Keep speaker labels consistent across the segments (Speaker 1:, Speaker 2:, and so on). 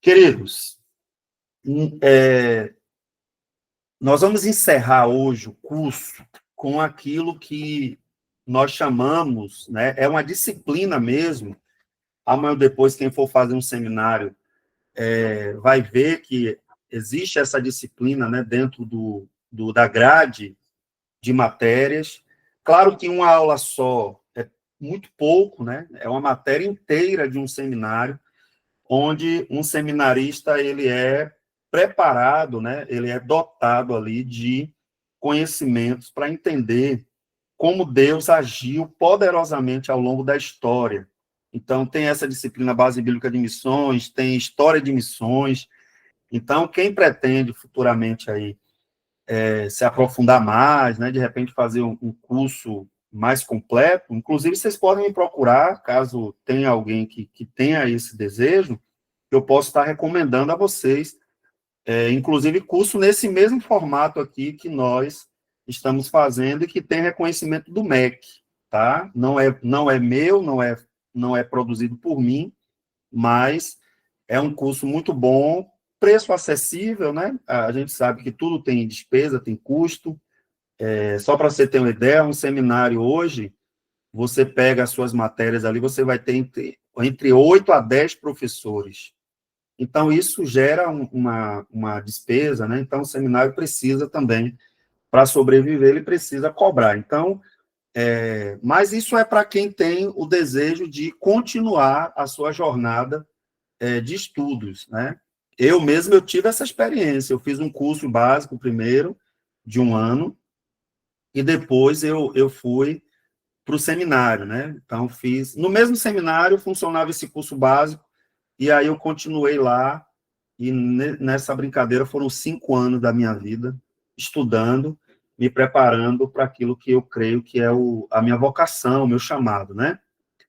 Speaker 1: Queridos, é, nós vamos encerrar hoje o curso com aquilo que nós chamamos, né, é uma disciplina mesmo. Amanhã ou depois, quem for fazer um seminário vai ver que existe essa disciplina, né, dentro da grade de matérias. Claro que uma aula só é muito pouco, né? É uma matéria inteira de um seminário, onde um seminarista ele é preparado, né? Ele é dotado ali de conhecimentos para entender como Deus agiu poderosamente ao longo da história. Então, tem essa disciplina Base Bíblica de Missões, tem História de Missões. Então, quem pretende futuramente aí se aprofundar mais, né, de repente fazer um curso mais completo, inclusive vocês podem me procurar, caso tenha alguém que tenha esse desejo, eu posso estar recomendando a vocês, inclusive curso nesse mesmo formato aqui que nós estamos fazendo e que tem reconhecimento do MEC, tá? Não é meu, não é produzido por mim, mas é um curso muito bom, preço acessível, né? A gente sabe que tudo tem despesa, tem custo. Só para você ter uma ideia, um seminário hoje, você pega as suas matérias ali, você vai ter entre 8 a 10 professores. Então, isso gera uma despesa, né? Então, o seminário precisa também, para sobreviver, ele precisa cobrar. Então, mas isso é para quem tem o desejo de continuar a sua jornada de estudos, né? Eu tive essa experiência, eu fiz um curso básico primeiro, de um ano, e depois eu fui para o seminário, né? Então, fiz... No mesmo seminário, funcionava esse curso básico, e aí eu continuei lá, e nessa brincadeira foram 5 anos da minha vida, estudando, me preparando para aquilo que eu creio que é a minha vocação, o meu chamado, né?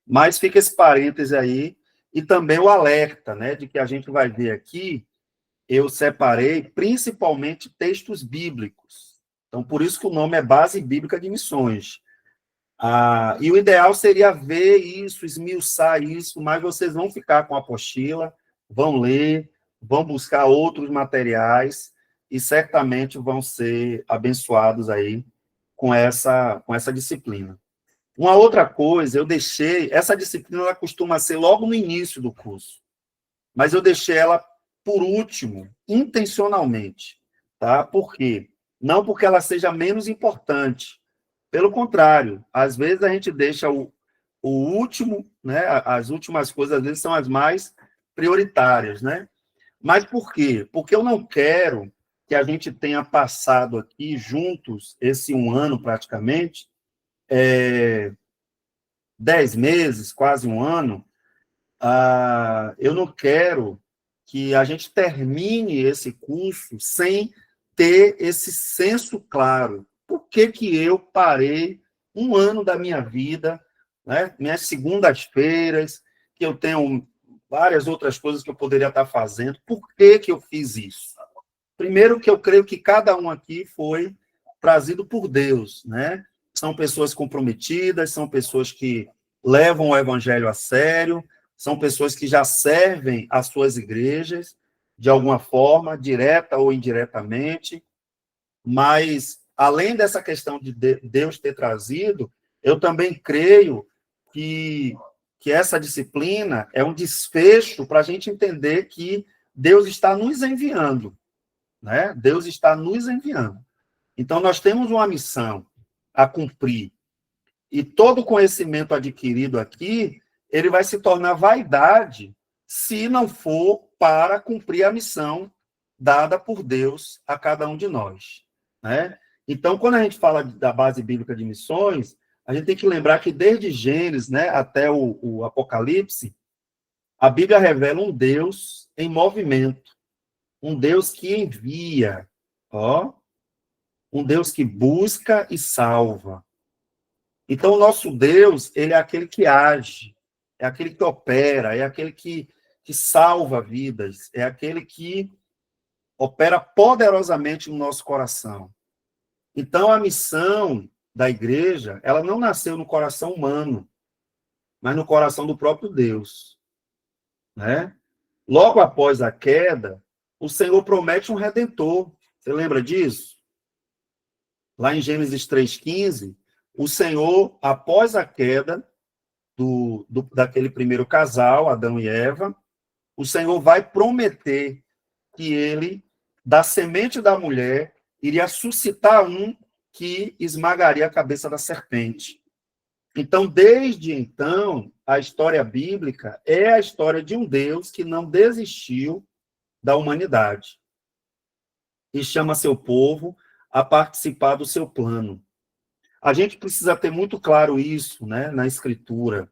Speaker 1: Mas fica esse parêntese aí, e também o alerta, né, de que a gente vai ver aqui, eu separei principalmente textos bíblicos. Então, por isso que o nome é Base Bíblica de Missões. E o ideal seria ver isso, esmiuçar isso, mas vocês vão ficar com a apostila, vão ler, vão buscar outros materiais e certamente vão ser abençoados aí com essa disciplina. Uma outra coisa, eu deixei, essa disciplina ela costuma ser logo no início do curso, mas eu deixei ela por último, intencionalmente, tá? Por quê? Não porque ela seja menos importante, pelo contrário, às vezes a gente deixa o último, né? As últimas coisas às vezes são as mais prioritárias, né? Mas por quê? Porque eu não quero que a gente tenha passado aqui juntos esse um ano praticamente, 10 meses, quase um ano. Eu não quero que a gente termine esse curso sem ter esse senso claro. Por que que eu parei um ano da minha vida, né? Minhas segundas-feiras, que eu tenho várias outras coisas que eu poderia estar fazendo, por que que eu fiz isso? Primeiro que eu creio que cada um aqui foi trazido por Deus, né? São pessoas comprometidas, são pessoas que levam o evangelho a sério, são pessoas que já servem às suas igrejas de alguma forma, direta ou indiretamente, mas além dessa questão de Deus ter trazido, eu também creio que, que essa disciplina é um desfecho para a gente entender que Deus está nos enviando, né? Deus está nos enviando. Então, nós temos uma missão a cumprir. E todo conhecimento adquirido aqui, ele vai se tornar vaidade se não for para cumprir a missão dada por Deus a cada um de nós, né? Então, quando a gente fala da base bíblica de missões, a gente tem que lembrar que desde Gênesis, né, até o Apocalipse, a Bíblia revela um Deus em movimento, um Deus que envia, ó, um Deus que busca e salva. Então, o nosso Deus, ele é aquele que age, é aquele que opera, é aquele que salva vidas, é aquele que opera poderosamente no nosso coração. Então, a missão da igreja, ela não nasceu no coração humano, mas no coração do próprio Deus, né? Logo após a queda, o Senhor promete um redentor. Você lembra disso? Lá em Gênesis 3,15, o Senhor, após a queda daquele primeiro casal, Adão e Eva, o Senhor vai prometer que ele, da semente da mulher, iria suscitar um que esmagaria a cabeça da serpente. Então, desde então, a história bíblica é a história de um Deus que não desistiu da humanidade e chama seu povo a participar do seu plano. A gente precisa ter muito claro isso, né, na Escritura.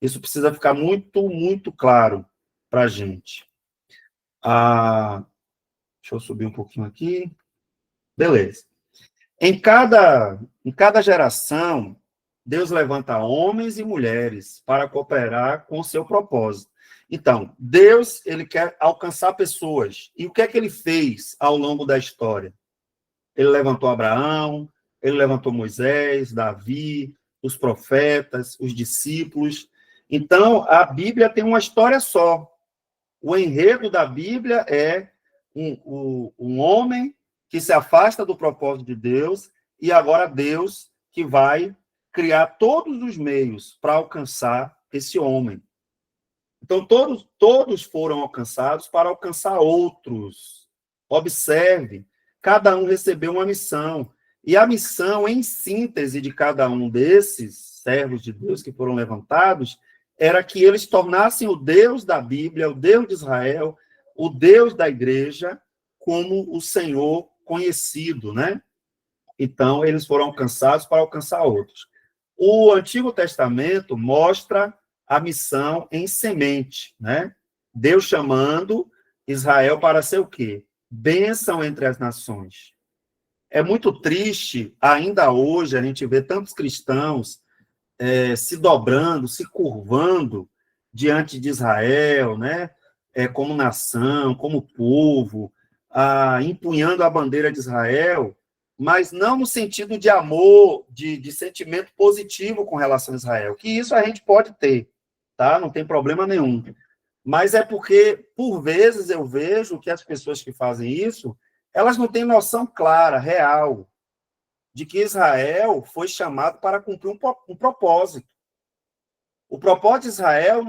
Speaker 1: Isso precisa ficar muito, muito claro para a gente. Deixa eu subir um pouquinho aqui. Beleza. Em cada geração, Deus levanta homens e mulheres para cooperar com o seu propósito. Então, Deus, ele quer alcançar pessoas. E o que é que ele fez ao longo da história? Ele levantou Abraão, ele levantou Moisés, Davi, os profetas, os discípulos. Então, a Bíblia tem uma história só. O enredo da Bíblia é um homem que se afasta do propósito de Deus e agora Deus que vai criar todos os meios para alcançar esse homem. Então, todos foram alcançados para alcançar outros. Observe, cada um recebeu uma missão. E a missão, em síntese de cada um desses servos de Deus que foram levantados, era que eles tornassem o Deus da Bíblia, o Deus de Israel, o Deus da igreja, como o Senhor conhecido, né? Então, eles foram alcançados para alcançar outros. O Antigo Testamento mostra a missão em semente, né? Deus chamando Israel para ser o quê? Bênção entre as nações. É muito triste, ainda hoje, a gente vê tantos cristãos se dobrando, se curvando diante de Israel, né? Como nação, como povo, empunhando a bandeira de Israel, mas não no sentido de amor, de sentimento positivo com relação a Israel, que isso a gente pode ter, tá? Não tem problema nenhum. Mas é porque, por vezes, eu vejo que as pessoas que fazem isso, elas não têm noção clara, real, de que Israel foi chamado para cumprir um propósito. O propósito de Israel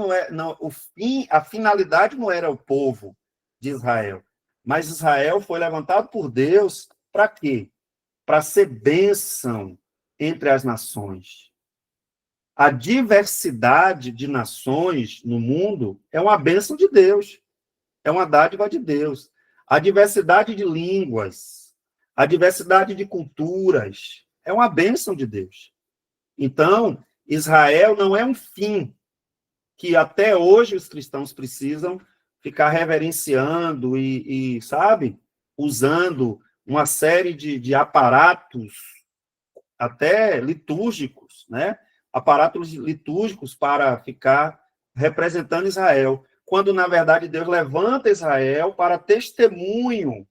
Speaker 1: a finalidade não era o povo de Israel, mas Israel foi levantado por Deus para quê? Para ser bênção entre as nações. A diversidade de nações no mundo é uma bênção de Deus, é uma dádiva de Deus. A diversidade de línguas, a diversidade de culturas, é uma bênção de Deus. Então, Israel não é um fim que até hoje os cristãos precisam ficar reverenciando sabe, usando uma série de aparatos, até litúrgicos, né? Aparatos litúrgicos para ficar representando Israel, quando, na verdade, Deus levanta Israel para testemunho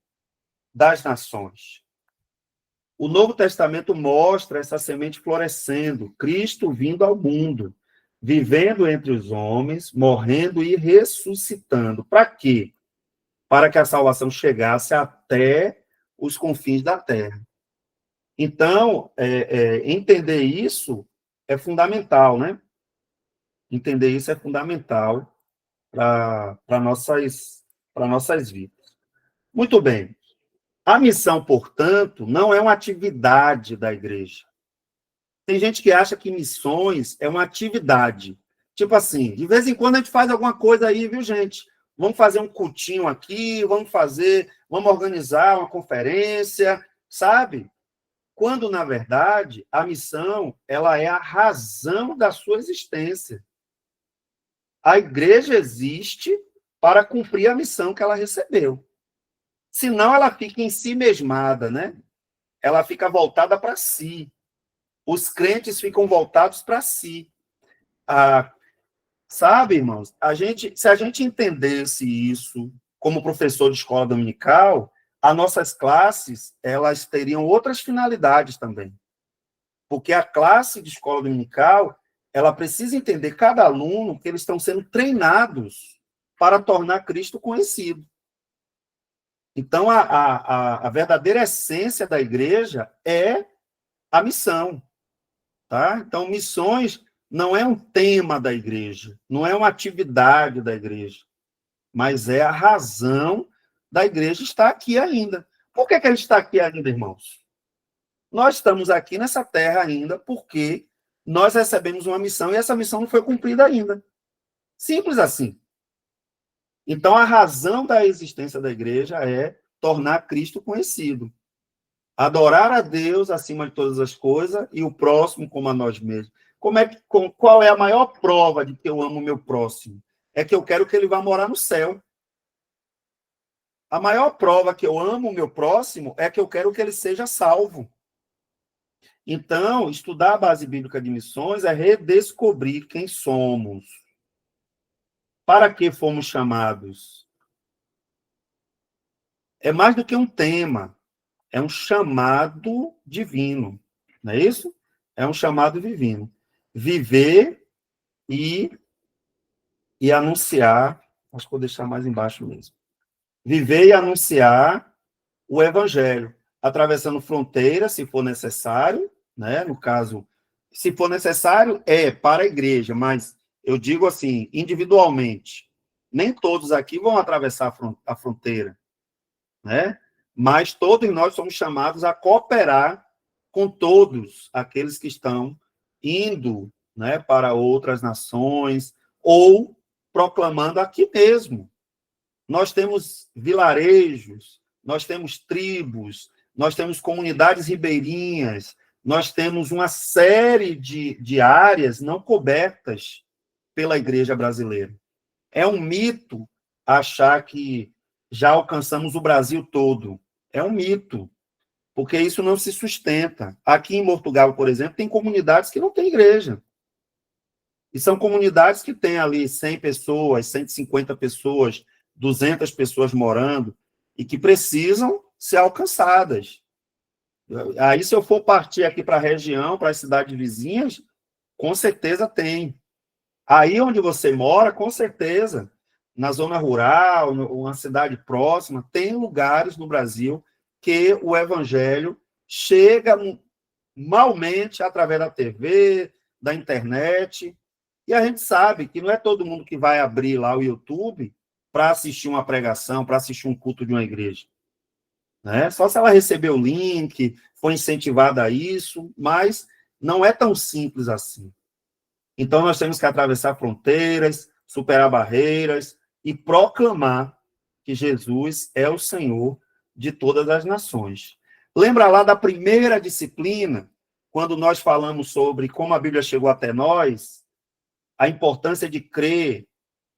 Speaker 1: das nações. O Novo Testamento mostra essa semente florescendo, Cristo vindo ao mundo, vivendo entre os homens, morrendo e ressuscitando. Para quê? Para que a salvação chegasse até os confins da terra. Então, entender isso é fundamental, né? Entender isso é fundamental para nossas vidas. Muito bem. A missão, portanto, não é uma atividade da igreja. Tem gente que acha que missões é uma atividade. Tipo assim, de vez em quando a gente faz alguma coisa aí, viu, gente? Vamos fazer um cultinho aqui, vamos organizar uma conferência, sabe? Quando, na verdade, a missão, ela é a razão da sua existência. A igreja existe para cumprir a missão que ela recebeu. Senão, ela fica em si mesmada, né? Ela fica voltada para si. Os crentes ficam voltados para si. Sabe, irmãos? Se a gente entendesse isso como professor de escola dominical, as nossas classes, elas teriam outras finalidades também. Porque a classe de escola dominical, ela precisa entender cada aluno que eles estão sendo treinados para tornar Cristo conhecido. Então, a verdadeira essência da igreja é a missão. Tá? Então, missões não é um tema da igreja, não é uma atividade da igreja, mas é a razão da igreja estar aqui ainda. Por que a gente está aqui ainda, irmãos? Nós estamos aqui nessa terra ainda porque nós recebemos uma missão e essa missão não foi cumprida ainda. Simples assim. Então, a razão da existência da igreja é tornar Cristo conhecido. Adorar a Deus acima de todas as coisas e o próximo como a nós mesmos. Qual é a maior prova de que eu amo o meu próximo? É que eu quero que ele vá morar no céu. A maior prova que eu amo o meu próximo é que eu quero que ele seja salvo. Então, estudar a base bíblica de missões é redescobrir quem somos. Para que fomos chamados? É mais do que um tema, é um chamado divino. Não é isso? É um chamado divino. Viver e anunciar, acho que vou deixar mais embaixo mesmo. Viver e anunciar o evangelho, atravessando fronteiras, se for necessário, né? No caso, se for necessário, é para a igreja, mas eu digo assim, individualmente. Nem todos aqui vão atravessar a fronteira, né? Mas todos nós somos chamados a cooperar com todos aqueles que estão indo, né, para outras nações ou proclamando aqui mesmo. Nós temos vilarejos, nós temos tribos, nós temos comunidades ribeirinhas, nós temos uma série de áreas não cobertas pela igreja brasileira. É um mito achar que já alcançamos o Brasil todo. É um mito, porque isso não se sustenta. Aqui em Portugal, por exemplo, tem comunidades que não têm igreja. E são comunidades que têm ali 100 pessoas, 150 pessoas, 200 pessoas morando, e que precisam ser alcançadas. Aí, se eu for partir aqui para a região, para as cidades vizinhas, com certeza tem. Aí onde você mora, com certeza, na zona rural, uma cidade próxima, tem lugares no Brasil que o evangelho chega malmente através da TV, da internet, e a gente sabe que não é todo mundo que vai abrir lá o YouTube para assistir uma pregação, para assistir um culto de uma igreja. Né? Só se ela recebeu o link, foi incentivada a isso, mas não é tão simples assim. Então, nós temos que atravessar fronteiras, superar barreiras e proclamar que Jesus é o Senhor de todas as nações. Lembra lá da primeira disciplina, quando nós falamos sobre como a Bíblia chegou até nós, a importância de crer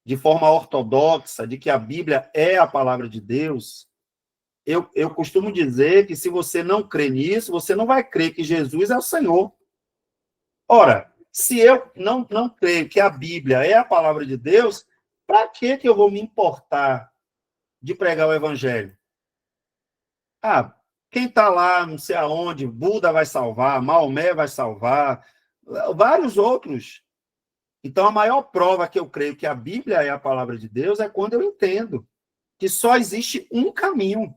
Speaker 1: de forma ortodoxa, de que a Bíblia é a palavra de Deus? Eu costumo dizer que se você não crê nisso, você não vai crer que Jesus é o Senhor. Ora, se eu não creio que a Bíblia é a palavra de Deus, para que eu vou me importar de pregar o evangelho? Ah, quem está lá, não sei aonde, Buda vai salvar, Maomé vai salvar, vários outros. Então, a maior prova que eu creio que a Bíblia é a palavra de Deus é quando eu entendo que só existe um caminho.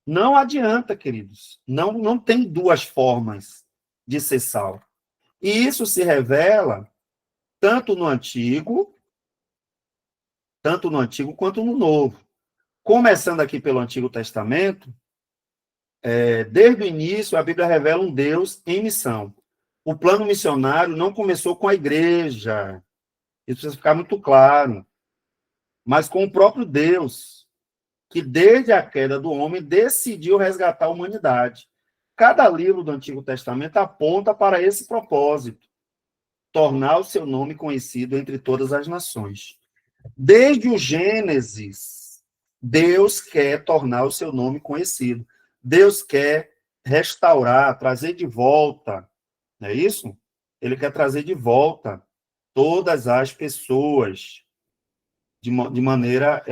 Speaker 1: Não adianta, queridos. Não tem duas formas de ser salvo. E isso se revela tanto no Antigo quanto no Novo. Começando aqui pelo Antigo Testamento, desde o início, a Bíblia revela um Deus em missão. O plano missionário não começou com a igreja, isso precisa ficar muito claro, mas com o próprio Deus, que desde a queda do homem decidiu resgatar a humanidade. Cada livro do Antigo Testamento aponta para esse propósito, tornar o seu nome conhecido entre todas as nações. Desde o Gênesis, Deus quer tornar o seu nome conhecido. Deus quer restaurar, trazer de volta, não é isso? Ele quer trazer de volta todas as pessoas de maneira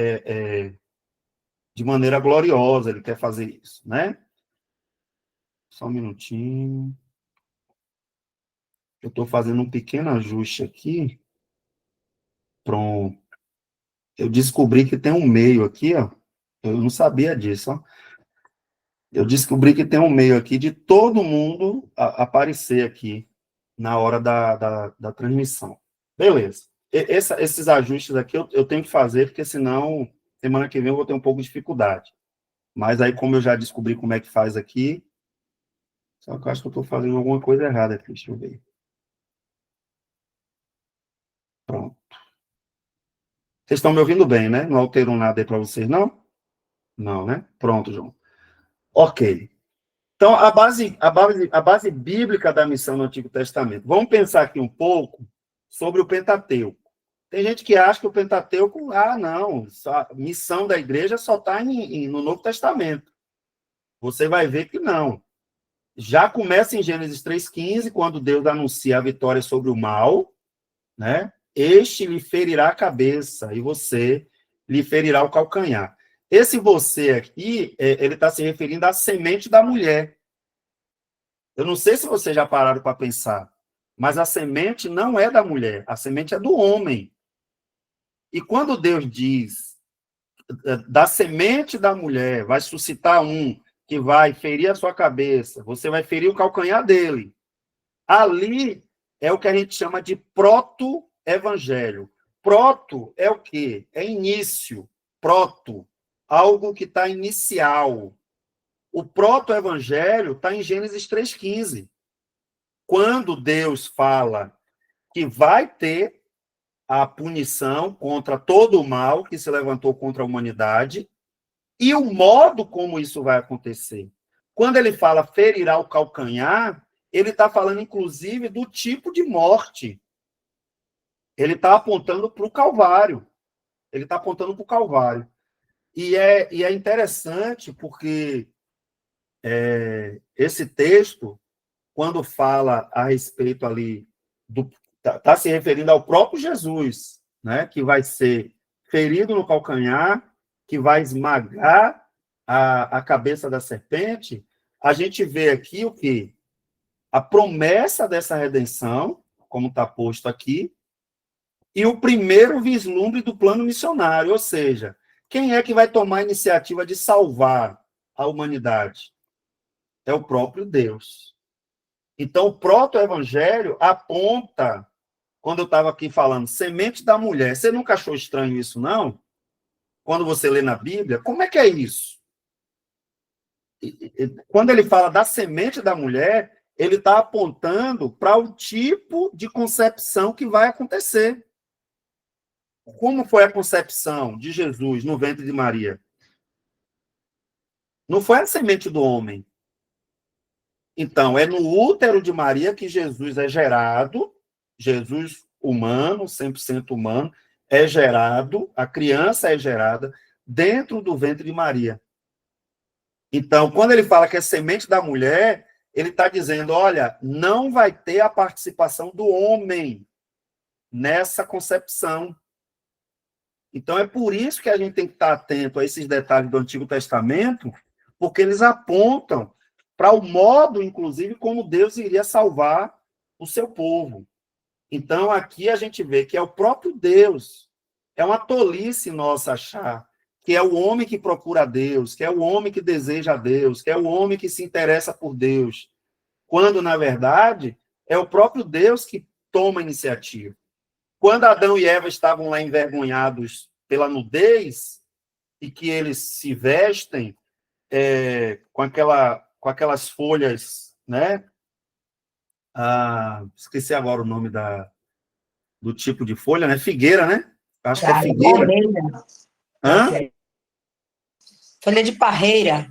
Speaker 1: de maneira gloriosa. Ele quer fazer isso, né? Só um minutinho. Eu estou fazendo um pequeno ajuste aqui. Pronto. Eu descobri que tem um meio aqui, ó. Eu não sabia disso, ó. Eu descobri que tem um meio aqui de todo mundo aparecer aqui na hora da transmissão. Beleza. Esses ajustes aqui eu tenho que fazer, porque senão, semana que vem eu vou ter um pouco de dificuldade. Mas aí, como eu já descobri como é que faz aqui, só que eu acho que eu estou fazendo alguma coisa errada aqui, deixa eu ver. Pronto. Vocês estão me ouvindo bem, né? Não alterou nada aí para vocês, não? Não, né? Pronto, João. Ok. Então, a base bíblica da missão no Antigo Testamento. Vamos pensar aqui um pouco sobre o Pentateuco. Tem gente que acha que o Pentateuco, não, a missão da igreja só está no Novo Testamento. Você vai ver que não. Já começa em Gênesis 3,15, quando Deus anuncia a vitória sobre o mal, né? Este lhe ferirá a cabeça e você lhe ferirá o calcanhar. Esse você aqui, ele está se referindo à semente da mulher. Eu não sei se vocês já pararam para pensar, mas a semente não é da mulher, a semente é do homem. E quando Deus diz, da semente da mulher, vai suscitar um que vai ferir a sua cabeça, você vai ferir o calcanhar dele. Ali é o que a gente chama de proto-evangelho. Proto é o quê? É início. Proto, algo que está inicial. O proto-evangelho está em Gênesis 3,15. Quando Deus fala que vai ter a punição contra todo o mal que se levantou contra a humanidade e o modo como isso vai acontecer. Quando ele fala ferirá o calcanhar, ele está falando, inclusive, do tipo de morte. Ele está apontando para o Calvário. Ele está apontando para o Calvário. E é interessante porque esse texto, quando fala a respeito ali está se referindo ao próprio Jesus, né, que vai ser ferido no calcanhar, que vai esmagar a cabeça da serpente. A gente vê aqui o quê? A promessa dessa redenção, como está posto aqui, e o primeiro vislumbre do plano missionário, ou seja, quem é que vai tomar a iniciativa de salvar a humanidade? É o próprio Deus. Então, o proto-evangelho aponta, quando eu estava aqui falando, semente da mulher. Você nunca achou estranho isso, não? Quando você lê na Bíblia, como é que é isso? Quando ele fala da semente da mulher, ele está apontando para o tipo de concepção que vai acontecer. Como foi a concepção de Jesus no ventre de Maria? Não foi a semente do homem. Então, é no útero de Maria que Jesus é gerado, Jesus humano, 100% humano, é gerado, a criança é gerada dentro do ventre de Maria. Então, quando ele fala que é semente da mulher, ele está dizendo, olha, não vai ter a participação do homem nessa concepção. Então, é por isso que a gente tem que estar atento a esses detalhes do Antigo Testamento, porque eles apontam para o modo, inclusive, como Deus iria salvar o seu povo. Então, aqui a gente vê que é o próprio Deus. É uma tolice nossa achar que é o homem que procura a Deus, que é o homem que deseja a Deus, que é o homem que se interessa por Deus, quando, na verdade, é o próprio Deus que toma a iniciativa. Quando Adão e Eva estavam lá envergonhados pela nudez, e que eles se vestem com aquelas folhas, né? Esqueci agora o nome do tipo de folha, né? Figueira, né? Acho que é figueira.
Speaker 2: Parreira.
Speaker 1: Hã?
Speaker 2: Folha de parreira.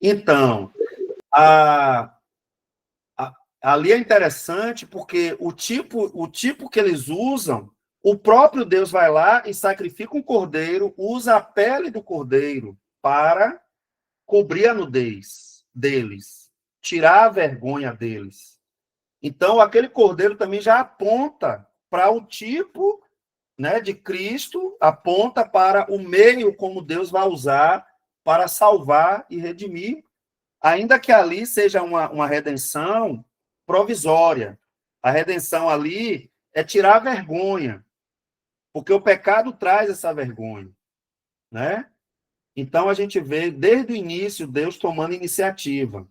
Speaker 1: Então, ali é interessante porque o tipo que eles usam, o próprio Deus vai lá e sacrifica um cordeiro, usa a pele do cordeiro para cobrir a nudez deles, tirar a vergonha deles. Então, aquele cordeiro também já aponta para o tipo, né, de Cristo, aponta para o meio como Deus vai usar para salvar e redimir, ainda que ali seja uma redenção provisória. A redenção ali é tirar a vergonha, Porque o pecado traz essa vergonha, né? Então, a gente vê, desde o início, Deus tomando iniciativa.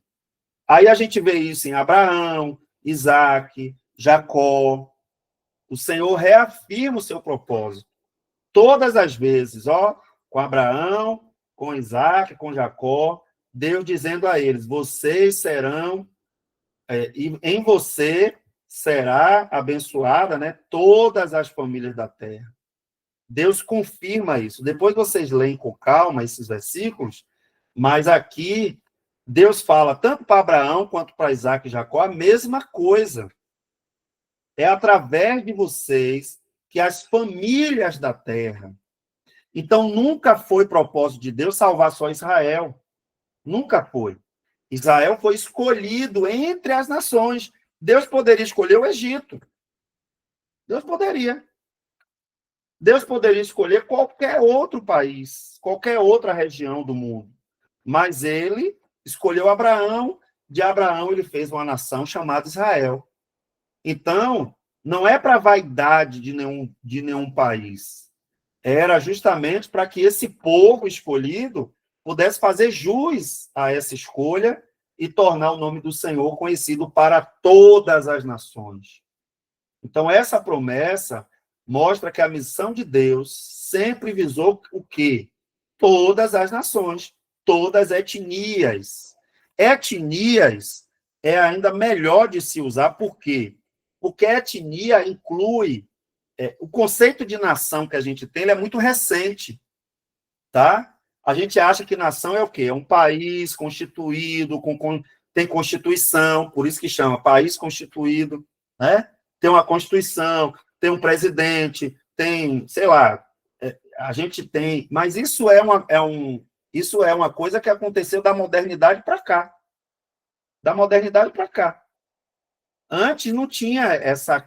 Speaker 1: Aí a gente vê isso em Abraão, Isaac, Jacó. O Senhor reafirma o seu propósito. Todas as vezes, ó, com Abraão, com Isaac, com Jacó, Deus dizendo a eles, vocês serão, e em você será abençoada, né, todas as famílias da terra. Deus confirma isso. Depois vocês leem com calma esses versículos, mas aqui Deus fala tanto para Abraão quanto para Isaac e Jacó a mesma coisa. É através de vocês que as famílias da terra. Então, nunca foi propósito de Deus salvar só Israel. Nunca foi. Israel foi escolhido entre as nações. Deus poderia escolher o Egito. Deus poderia. Deus poderia escolher qualquer outro país, qualquer outra região do mundo. Mas ele escolheu Abraão. De Abraão, ele fez uma nação chamada Israel. Então, não é para vaidade de nenhum país. Era justamente para que esse povo escolhido pudesse fazer jus a essa escolha e tornar o nome do Senhor conhecido para todas as nações. Então, essa promessa mostra que a missão de Deus sempre visou o quê? Todas as nações, todas as etnias. Etnias é ainda melhor de se usar, por quê? Porque etnia inclui o conceito de nação que a gente tem, ele é muito recente, tá? A gente acha que nação é o quê? É um país constituído, tem constituição, por isso que chama país constituído, né? Tem uma constituição, tem um presidente, tem, sei lá, a gente tem, mas isso isso é uma coisa que aconteceu da modernidade para cá. Da modernidade para cá. Antes não tinha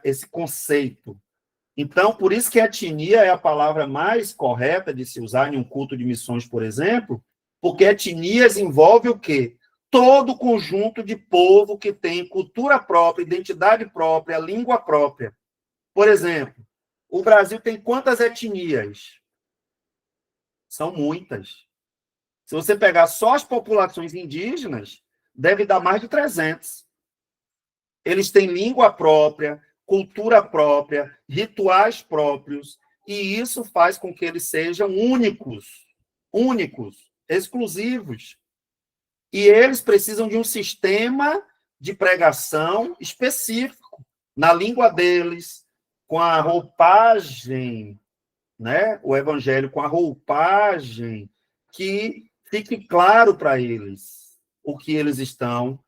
Speaker 1: esse conceito. Então, por isso que etnia é a palavra mais correta de se usar em um culto de missões, por exemplo, porque etnias envolve o quê? Todo conjunto de povo que tem cultura própria, identidade própria, língua própria. Por exemplo, o Brasil tem quantas etnias? São muitas. Se você pegar só as populações indígenas, deve dar mais de 300. Eles têm língua própria, cultura própria, rituais próprios, e isso faz com que eles sejam únicos, exclusivos. E eles precisam de um sistema de pregação específico, na língua deles, com a roupagem, né? O evangelho com a roupagem, que fique claro para eles o que eles estão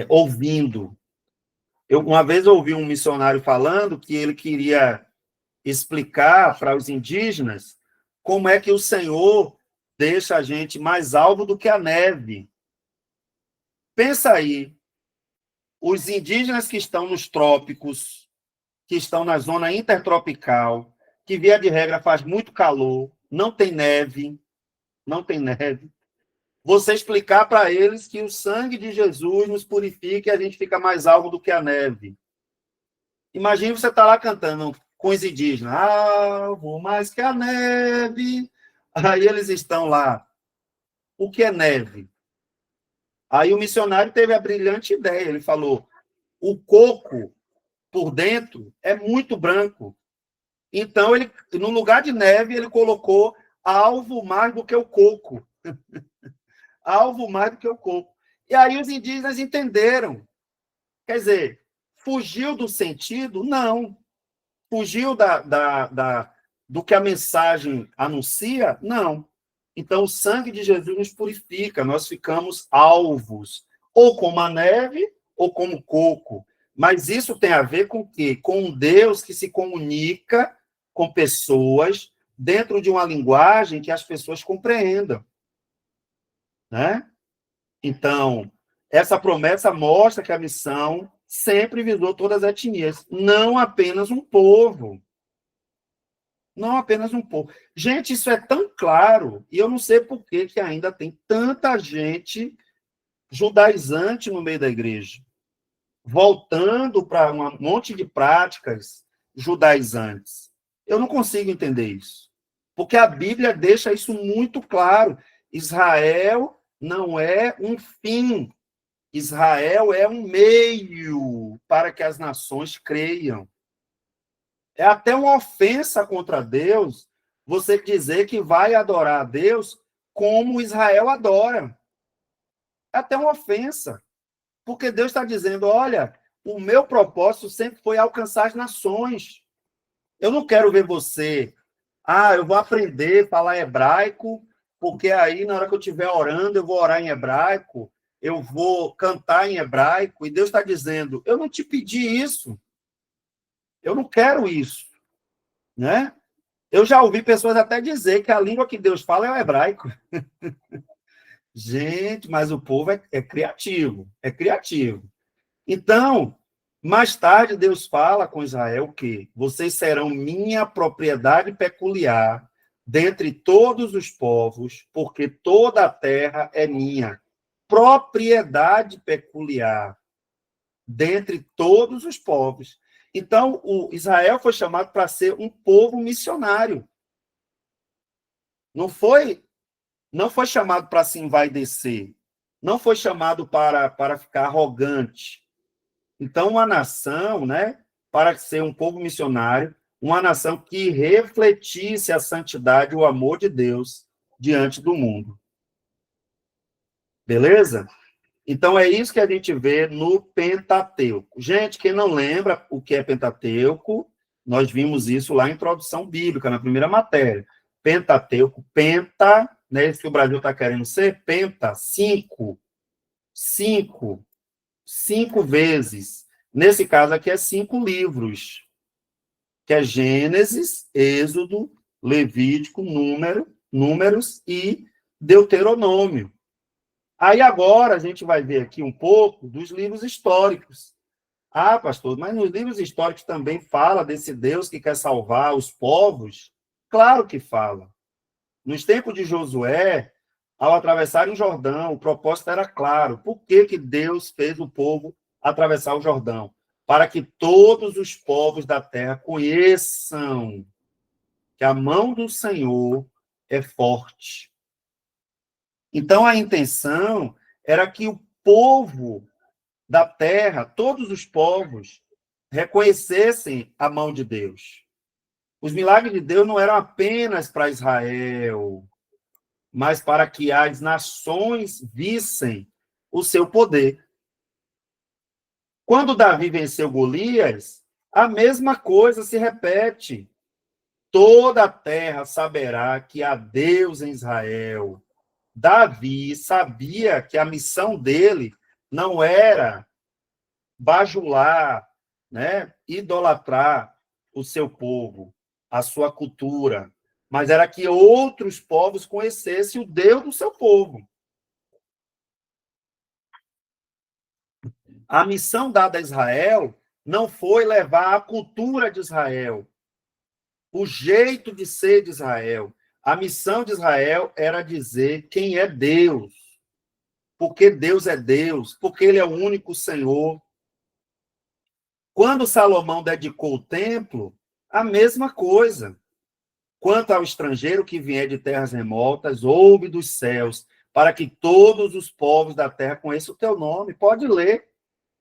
Speaker 1: ouvindo. Uma vez ouvi um missionário falando que ele queria explicar para os indígenas como é que o Senhor deixa a gente mais alvo do que a neve. Pensa aí, os indígenas que estão nos trópicos, que estão na zona intertropical, que via de regra faz muito calor, não tem neve, você explicar para eles que o sangue de Jesus nos purifica e a gente fica mais alvo do que a neve. Imagina você estar lá cantando com os indígenas, alvo mais que a neve. Aí eles estão lá. O que é neve? Aí o missionário teve a brilhante ideia. Ele falou, o coco por dentro é muito branco. Então, ele, no lugar de neve, ele colocou alvo mais do que o coco. Alvo mais do que o coco. E aí os indígenas entenderam. Quer dizer, fugiu do sentido? Não. Fugiu do que a mensagem anuncia? Não. Então, o sangue de Jesus nos purifica, nós ficamos alvos, ou como a neve, ou como coco. Mas isso tem a ver com o quê? Com um Deus que se comunica com pessoas dentro de uma linguagem que as pessoas compreendam. Né? Então, essa promessa mostra que a missão sempre visou todas as etnias, não apenas um povo. Não apenas um povo. Gente, isso é tão claro, e eu não sei por que ainda tem tanta gente judaizante no meio da igreja, voltando para um monte de práticas judaizantes. Eu não consigo entender isso. Porque a Bíblia deixa isso muito claro. Israel não é um fim. Israel é um meio para que as nações creiam. É até uma ofensa contra Deus você dizer que vai adorar a Deus como Israel adora. É até uma ofensa. Porque Deus está dizendo, olha, o meu propósito sempre foi alcançar as nações. Eu não quero ver você, eu vou aprender a falar hebraico, porque aí, na hora que eu estiver orando, eu vou orar em hebraico, eu vou cantar em hebraico, e Deus está dizendo, eu não te pedi isso. Eu não quero isso, né? Eu já ouvi pessoas até dizer que a língua que Deus fala é o hebraico. Gente, mas o povo é criativo, é criativo. Então, mais tarde, Deus fala com Israel que vocês serão minha propriedade peculiar dentre todos os povos, porque toda a terra é minha. Propriedade peculiar dentre todos os povos. Então, o Israel foi chamado para ser um povo missionário. Não foi chamado para se envaidecer. Não foi chamado para ficar arrogante. Então, uma nação, né, para ser um povo missionário, uma nação que refletisse a santidade e o amor de Deus diante do mundo. Beleza? Então, é isso que a gente vê no Pentateuco. Gente, quem não lembra o que é Pentateuco, nós vimos isso lá em Introdução Bíblica, na primeira matéria. Pentateuco, penta, né, isso que o Brasil está querendo ser, penta, cinco vezes. Nesse caso aqui é 5 livros, que é Gênesis, Êxodo, Levítico, Números e Deuteronômio. Aí agora a gente vai ver aqui um pouco dos livros históricos. Pastor, mas nos livros históricos também fala desse Deus que quer salvar os povos? Claro que fala. Nos tempos de Josué, ao atravessarem o Jordão, o propósito era claro. Por que Deus fez o povo atravessar o Jordão? Para que todos os povos da terra conheçam que a mão do Senhor é forte. Então, a intenção era que o povo da terra, todos os povos, reconhecessem a mão de Deus. Os milagres de Deus não eram apenas para Israel, mas para que as nações vissem o seu poder. Quando Davi venceu Golias, a mesma coisa se repete. Toda a terra saberá que há Deus em Israel. Davi sabia que a missão dele não era bajular, né, idolatrar o seu povo, a sua cultura, mas era que outros povos conhecessem o Deus do seu povo. A missão dada a Israel não foi levar a cultura de Israel, o jeito de ser de Israel. A missão de Israel era dizer quem é Deus, porque Deus é Deus, porque Ele é o único Senhor. Quando Salomão dedicou o templo, a mesma coisa. Quanto ao estrangeiro que vier de terras remotas, ouve dos céus, para que todos os povos da terra conheçam o teu nome. Pode ler.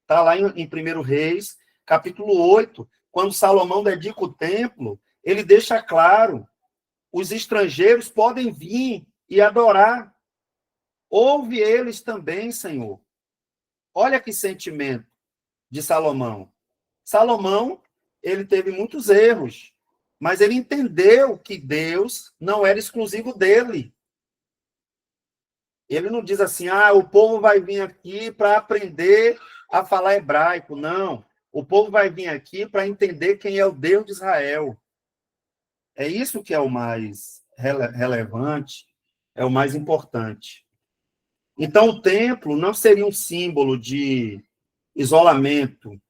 Speaker 1: Está lá em 1 Reis, capítulo 8. Quando Salomão dedica o templo, ele deixa claro, os estrangeiros podem vir e adorar. Ouve eles também, Senhor. Olha que sentimento de Salomão. Salomão, ele teve muitos erros, mas ele entendeu que Deus não era exclusivo dele. Ele não diz assim, o povo vai vir aqui para aprender a falar hebraico. Não. O povo vai vir aqui para entender quem é o Deus de Israel. É isso que é o mais relevante, é o mais importante. Então, o templo não seria um símbolo de isolamento,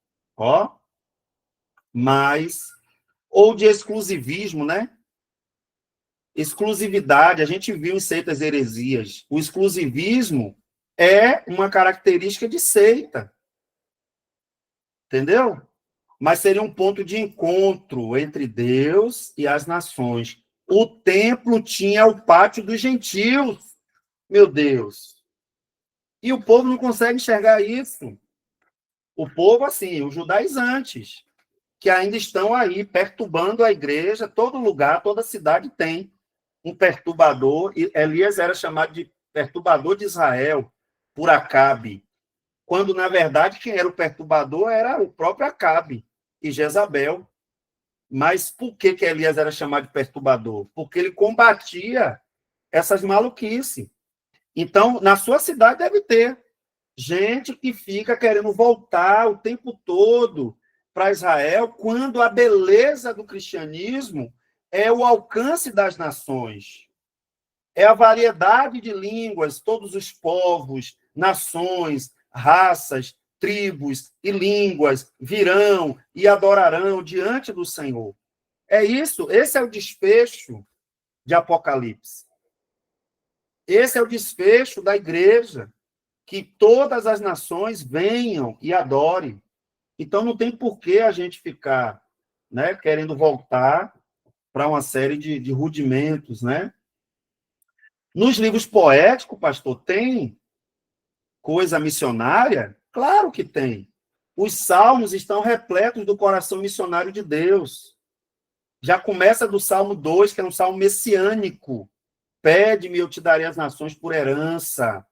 Speaker 1: ou de exclusivismo, né? Exclusividade, a gente viu em seitas heresias. O exclusivismo é uma característica de seita. Entendeu? mas seria um ponto de encontro entre Deus e as nações. O templo tinha o pátio dos gentios, meu Deus. E o povo não consegue enxergar isso. O povo, assim, os judaizantes, que ainda estão aí perturbando a igreja, todo lugar, toda cidade tem um perturbador. E Elias era chamado de perturbador de Israel, por Acabe, quando, na verdade, quem era o perturbador era o próprio Acabe e Jezabel. Mas por que Elias era chamado de perturbador? Porque ele combatia essas maluquices. Então, na sua cidade deve ter gente que fica querendo voltar o tempo todo para Israel, quando a beleza do cristianismo é o alcance das nações, é a variedade de línguas, todos os povos, nações, raças, tribos e línguas virão e adorarão diante do Senhor. É isso, esse é o desfecho de Apocalipse. Esse é o desfecho da igreja, que todas as nações venham e adorem. Então, não tem por que a gente ficar, né, querendo voltar para uma série de rudimentos, né? Nos livros poéticos, pastor, tem coisa missionária? Claro que tem. Os salmos estão repletos do coração missionário de Deus. Já começa do Salmo 2, que é um salmo messiânico. Pede-me, eu te darei as nações por herança.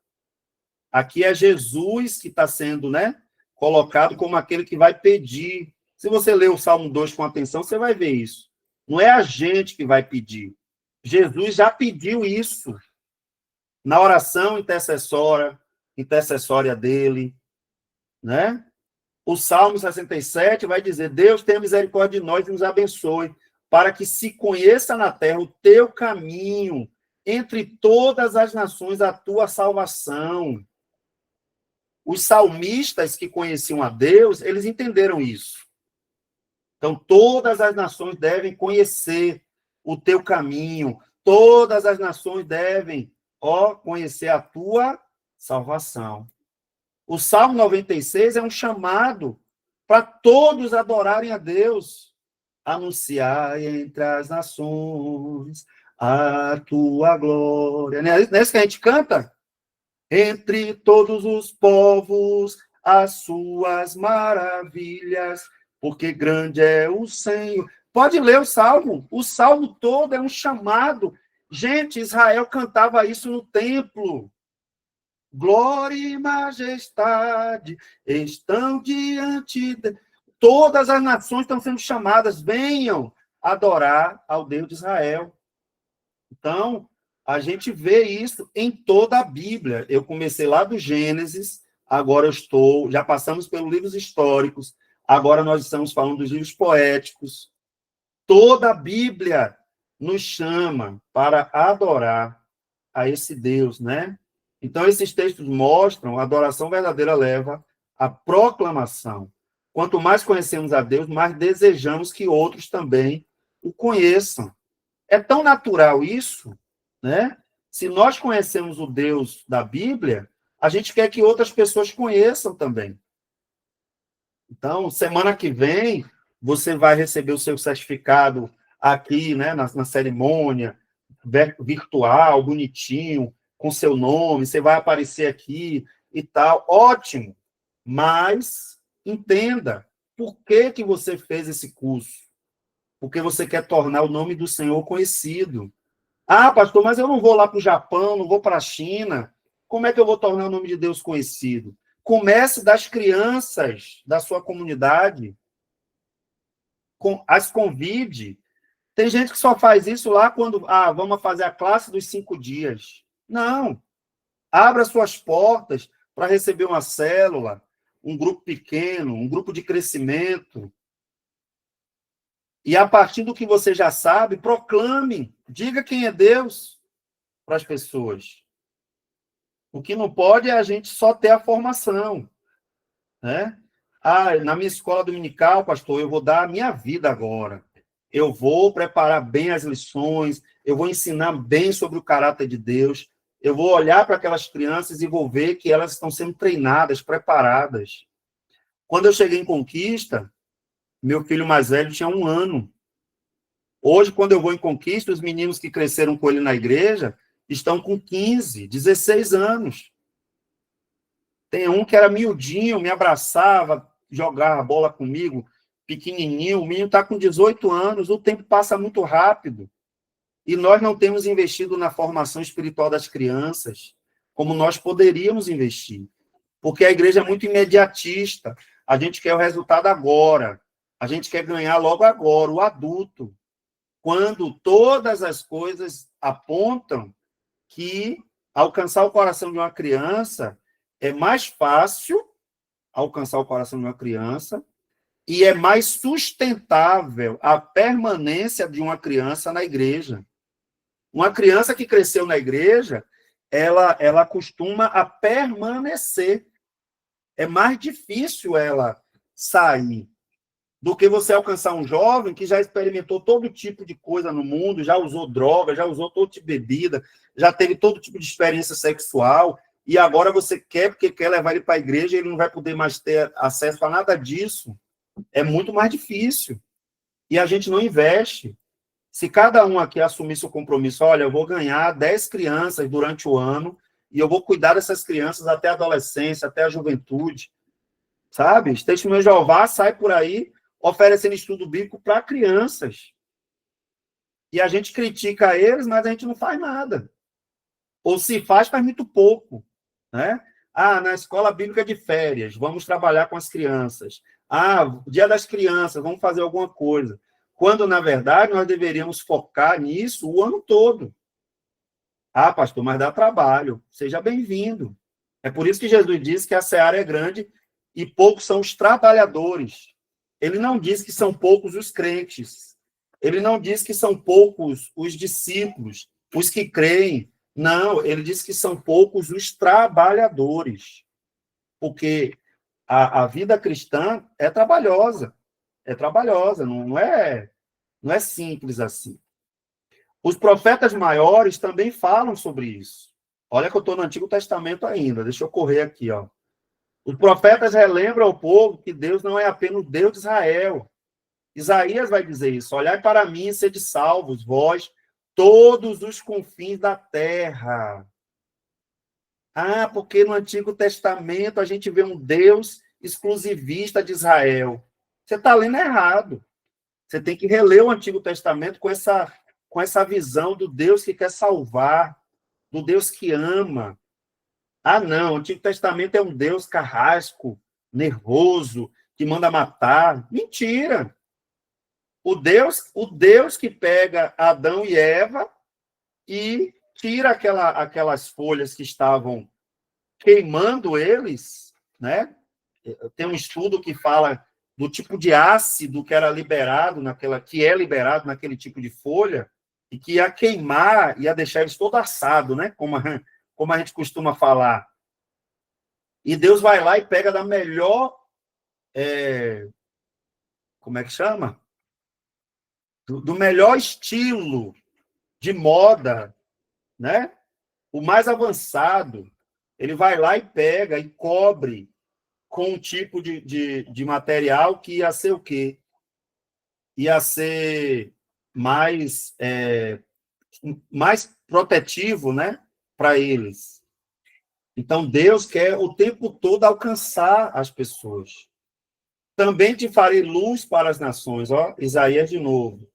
Speaker 1: Aqui é Jesus que está sendo, né, colocado como aquele que vai pedir. Se você ler o Salmo 2 com atenção, você vai ver isso. Não é a gente que vai pedir. Jesus já pediu isso na oração intercessória dele, né? O Salmo 67 vai dizer: Deus tenha misericórdia de nós e nos abençoe, para que se conheça na terra o teu caminho, entre todas as nações a tua salvação. Os salmistas que conheciam a Deus, eles entenderam isso. Então, todas as nações devem conhecer o teu caminho, todas as nações devem, conhecer a tua salvação. O Salmo 96 é um chamado para todos adorarem a Deus. Anunciar entre as nações a tua glória. Não é isso que a gente canta? Entre todos os povos, as suas maravilhas, porque grande é o Senhor. Pode ler o salmo todo é um chamado. Gente, Israel cantava isso no templo. Glória e majestade estão diante de... Todas as nações estão sendo chamadas, venham adorar ao Deus de Israel. Então, a gente vê isso em toda a Bíblia. Eu comecei lá do Gênesis, agora já passamos pelos livros históricos, agora nós estamos falando dos livros poéticos. Toda a Bíblia nos chama para adorar a esse Deus, né? Então, esses textos mostram a adoração verdadeira leva à proclamação. Quanto mais conhecemos a Deus, mais desejamos que outros também o conheçam. É tão natural isso, né? Se nós conhecemos o Deus da Bíblia, a gente quer que outras pessoas conheçam também. Então, semana que vem, você vai receber o seu certificado aqui, né, na cerimônia, virtual, bonitinho, com seu nome, você vai aparecer aqui e tal. Ótimo, mas entenda por que você fez esse curso. Porque você quer tornar o nome do Senhor conhecido. Ah, pastor, mas eu não vou lá para o Japão, não vou para a China. Como é que eu vou tornar o nome de Deus conhecido? Comece das crianças da sua comunidade. As convide. Tem gente que só faz isso lá quando vamos fazer a classe dos 5 dias. Não. Abra suas portas para receber uma célula, um grupo pequeno, um grupo de crescimento. E a partir do que você já sabe, proclame, diga quem é Deus para as pessoas. O que não pode é a gente só ter a formação, né? Na minha escola dominical, pastor, eu vou dar a minha vida agora. Eu vou preparar bem as lições, eu vou ensinar bem sobre o caráter de Deus, eu vou olhar para aquelas crianças e vou ver que elas estão sendo treinadas, preparadas. Quando eu cheguei em Conquista, Meu filho mais velho tinha 1 ano. Hoje, quando eu vou em Conquista, os meninos que cresceram com ele na igreja estão com 15, 16 anos. Tem um que era miudinho, me abraçava, jogava bola comigo, pequenininho. O menino está com 18 anos, o tempo passa muito rápido. E nós não temos investido na formação espiritual das crianças como nós poderíamos investir. Porque a igreja é muito imediatista. A gente quer o resultado agora. A gente quer ganhar logo agora, o adulto. Quando todas as coisas apontam que alcançar o coração de uma criança é mais fácil alcançar o coração de uma criança e é mais sustentável a permanência de uma criança na igreja. Uma criança que cresceu na igreja, ela costuma a permanecer. É mais difícil ela sair do que você alcançar um jovem que já experimentou todo tipo de coisa no mundo, já usou droga, já usou todo tipo de bebida, já teve todo tipo de experiência sexual, e agora você quer, porque quer levar ele para a igreja, ele não vai poder mais ter acesso a nada disso. É muito mais difícil. E a gente não investe. Se cada um aqui assumisse o compromisso, olha, eu vou ganhar 10 crianças durante o ano, e eu vou cuidar dessas crianças até a adolescência, até a juventude, sabe? Testemunho de Jeová sai por aí oferecendo estudo bíblico para crianças. E a gente critica eles, mas a gente não faz nada. Ou se faz, faz muito pouco. Né? Ah, na escola bíblica de férias, vamos trabalhar com as crianças. Ah, dia das crianças, vamos fazer alguma coisa. Quando, na verdade, nós deveríamos focar nisso o ano todo. Ah, pastor, mas dá trabalho. Seja bem-vindo. É por isso que Jesus disse que a seara é grande e poucos são os trabalhadores. Ele não diz que são poucos os crentes. Ele não diz que são poucos os discípulos, os que creem. Não, ele diz que são poucos os trabalhadores. Porque a vida cristã é trabalhosa. É trabalhosa, não é simples assim. Os profetas maiores também falam sobre isso. Olha que eu estou no Antigo Testamento ainda. Deixa eu correr aqui, ó. Os profetas relembram ao povo que Deus não é apenas o Deus de Israel. Isaías vai dizer isso. Olhai para mim e sede salvos, vós, todos os confins da terra. Ah, porque no Antigo Testamento a gente vê um Deus exclusivista de Israel. Você está lendo errado. Você tem que reler o Antigo Testamento com essa visão do Deus que quer salvar, do Deus que ama. Ah, não, o Antigo Testamento é um Deus carrasco, nervoso, que manda matar. Mentira! O Deus que pega Adão e Eva e tira aquelas folhas que estavam queimando eles, né? Tem um estudo que fala do tipo de ácido que era liberado que é liberado naquele tipo de folha e que ia queimar, ia deixar eles todo assado, né? Como a gente costuma falar. E Deus vai lá e pega da melhor, como é que chama? Do melhor estilo de moda, né? O mais avançado. Ele vai lá e pega e cobre com um tipo de material que ia ser o quê? Ia ser mais protetivo, né? Para eles. Então, Deus quer o tempo todo alcançar as pessoas. Também te farei luz para as nações, ó, Isaías de novo.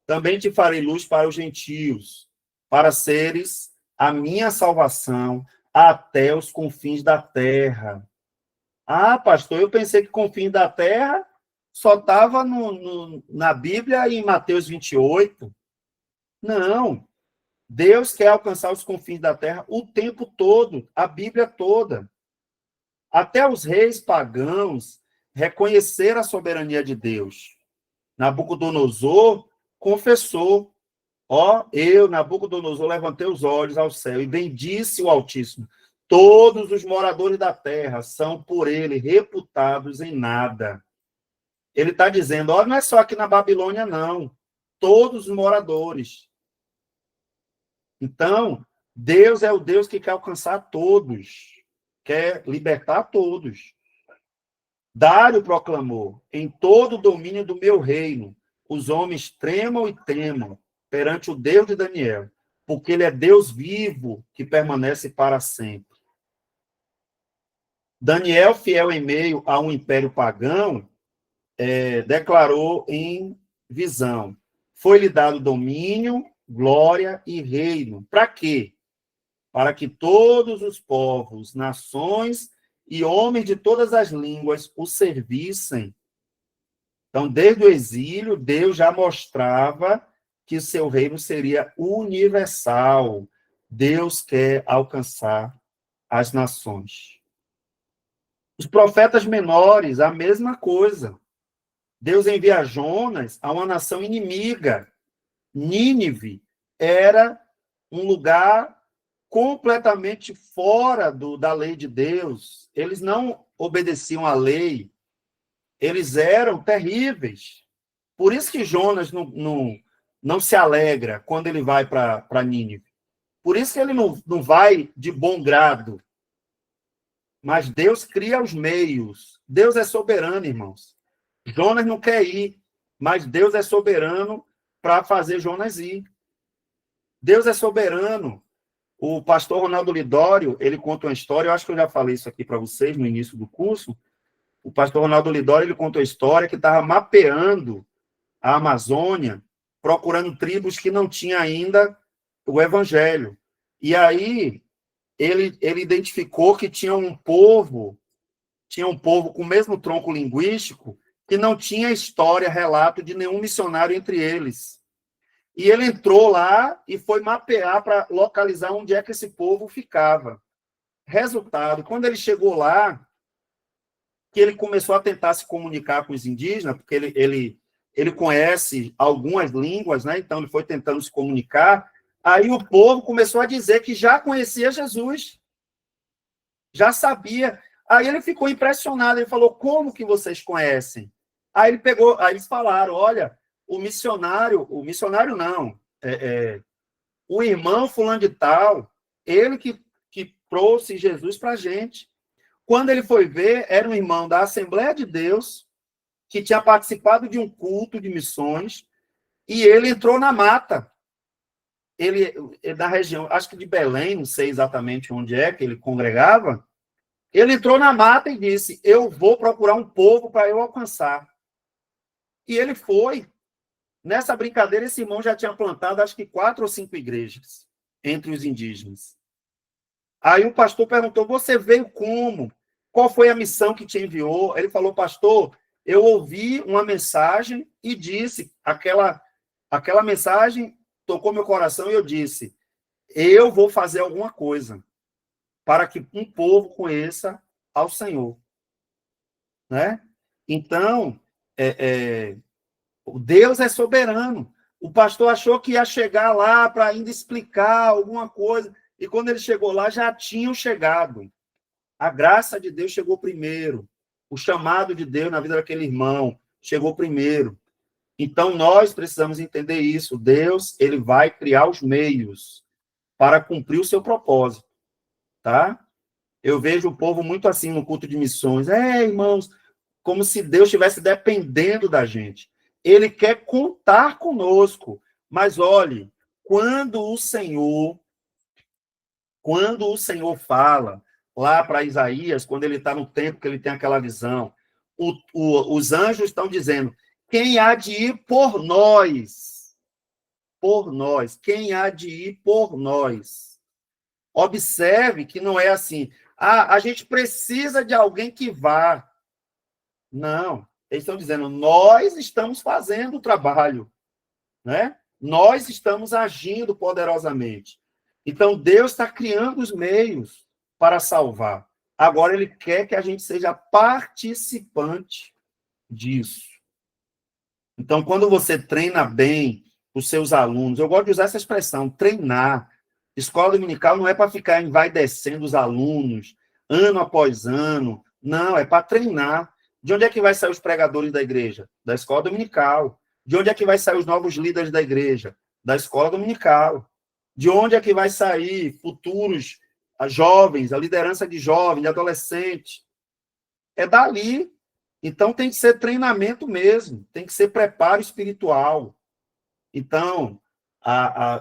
Speaker 1: Também te farei luz para os gentios, para seres a minha salvação até os confins da terra. Ah, pastor, eu pensei que confins da terra só estava na Bíblia em Mateus 28. Não. Deus quer alcançar os confins da terra o tempo todo, a Bíblia toda. Até os reis pagãos reconheceram a soberania de Deus. Nabucodonosor confessou: ó, eu, Nabucodonosor, levantei os olhos ao céu e bendisse o Altíssimo. Todos os moradores da terra são por ele reputados em nada. Ele está dizendo, ó, não é só aqui na Babilônia, não. Todos os moradores. Então, Deus é o Deus que quer alcançar todos. Quer libertar todos. Dário proclamou: em todo o domínio do meu reino, os homens tremam e temam perante o Deus de Daniel, porque ele é Deus vivo que permanece para sempre. Daniel, fiel em meio a um império pagão, declarou em visão: foi-lhe dado domínio, glória e reino. Para quê? Para que todos os povos, nações e homens de todas as línguas o servissem. Então, desde o exílio, Deus já mostrava que o seu reino seria universal. Deus quer alcançar as nações. Os profetas menores, a mesma coisa. Deus envia Jonas a uma nação inimiga. Nínive era um lugar completamente fora da lei de Deus. Eles não obedeciam à lei. Eles eram terríveis. Por isso que Jonas não se alegra quando ele vai para Nínive. Por isso que ele não vai de bom grado. Mas Deus cria os meios. Deus é soberano, irmãos. Jonas não quer ir, mas Deus é soberano para fazer Jonas ir. Deus é soberano. O pastor Ronaldo Lidório, ele conta uma história, eu acho que eu já falei isso aqui para vocês no início do curso. O pastor Ronaldo Lidório, ele contou a história que estava mapeando a Amazônia, procurando tribos que não tinham ainda o evangelho. E aí ele identificou que tinha um povo com o mesmo tronco linguístico que não tinha história, relato de nenhum missionário entre eles. E ele entrou lá e foi mapear para localizar onde é que esse povo ficava. Resultado, quando ele chegou lá, que ele começou a tentar se comunicar com os indígenas, porque ele conhece algumas línguas, né? Então ele foi tentando se comunicar. Aí o povo começou a dizer que já conhecia Jesus, já sabia. Aí ele ficou impressionado, ele falou: como que vocês conhecem? Aí eles falaram: olha, o missionário não, o irmão fulano de tal, ele que trouxe Jesus para a gente. Quando ele foi ver, era um irmão da Assembleia de Deus, que tinha participado de um culto de missões, e ele entrou na mata. Ele da região, acho que de Belém, não sei exatamente onde é que ele congregava. Ele entrou na mata e disse: eu vou procurar um povo para eu alcançar. E ele foi. Nessa brincadeira, esse irmão já tinha plantado, acho que 4 ou 5 igrejas entre os indígenas. Aí o pastor perguntou: você veio como? Qual foi a missão que te enviou? Ele falou: pastor, eu ouvi uma mensagem e disse, aquela mensagem tocou meu coração e eu disse: eu vou fazer alguma coisa para que um povo conheça ao Senhor. Né? Então, Deus é soberano. O pastor achou que ia chegar lá para ainda explicar alguma coisa, e quando ele chegou lá, já tinham chegado. A graça de Deus chegou primeiro. O chamado de Deus na vida daquele irmão chegou primeiro. Então, nós precisamos entender isso. Deus, ele vai criar os meios para cumprir o seu propósito. Tá? Eu vejo o povo muito assim no culto de missões. Irmãos, como se Deus estivesse dependendo da gente. Ele quer contar conosco. Mas, olhe, quando o Senhor fala lá para Isaías, quando ele está no templo, que ele tem aquela visão, os anjos estão dizendo: quem há de ir por nós? Por nós. Quem há de ir por nós? Observe que não é assim: a gente precisa de alguém que vá. Não. Eles estão dizendo: nós estamos fazendo o trabalho, né? Nós estamos agindo poderosamente. Então, Deus está criando os meios para salvar. Agora, ele quer que a gente seja participante disso. Então, quando você treina bem os seus alunos, eu gosto de usar essa expressão, treinar. Escola dominical não é para ficar envaidecendo os alunos, ano após ano. Não, é para treinar. De onde é que vai sair os pregadores da igreja? Da escola dominical. De onde é que vai sair os novos líderes da igreja? Da escola dominical. De onde é que vai sair futuros jovens, a liderança de jovens, de adolescentes? É dali. Então, tem que ser treinamento mesmo, tem que ser preparo espiritual. Então,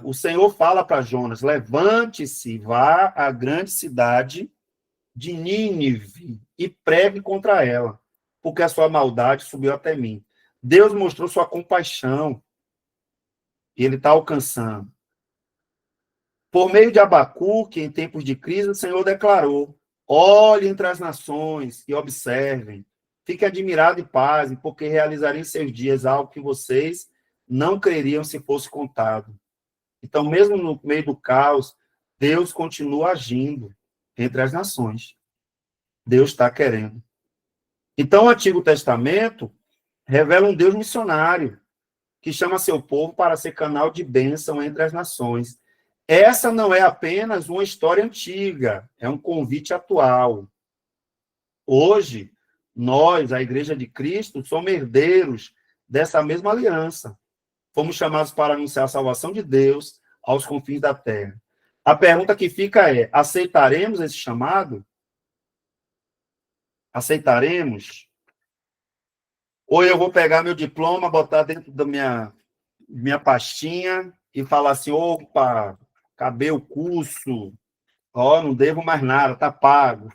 Speaker 1: o Senhor fala para Jonas, levante-se, vá à grande cidade de Nínive e pregue contra ela, porque a sua maldade subiu até mim. Deus mostrou sua compaixão, e ele está alcançando. Por meio de Abacuque, em tempos de crise, o Senhor declarou, olhem entre as nações e observem, fiquem admirados e pazem, porque realizarei em seus dias algo que vocês não creriam se fosse contado. Então, mesmo no meio do caos, Deus continua agindo entre as nações. Deus está querendo. Então, o Antigo Testamento revela um Deus missionário, que chama seu povo para ser canal de bênção entre as nações. Essa não é apenas uma história antiga, é um convite atual. Hoje, nós, a Igreja de Cristo, somos herdeiros dessa mesma aliança. Fomos chamados para anunciar a salvação de Deus aos confins da terra. A pergunta que fica é: aceitaremos esse chamado? Aceitaremos? Ou eu vou pegar meu diploma, botar dentro da minha pastinha e falar assim: opa, acabei o curso, ó, não devo mais nada, tá pago.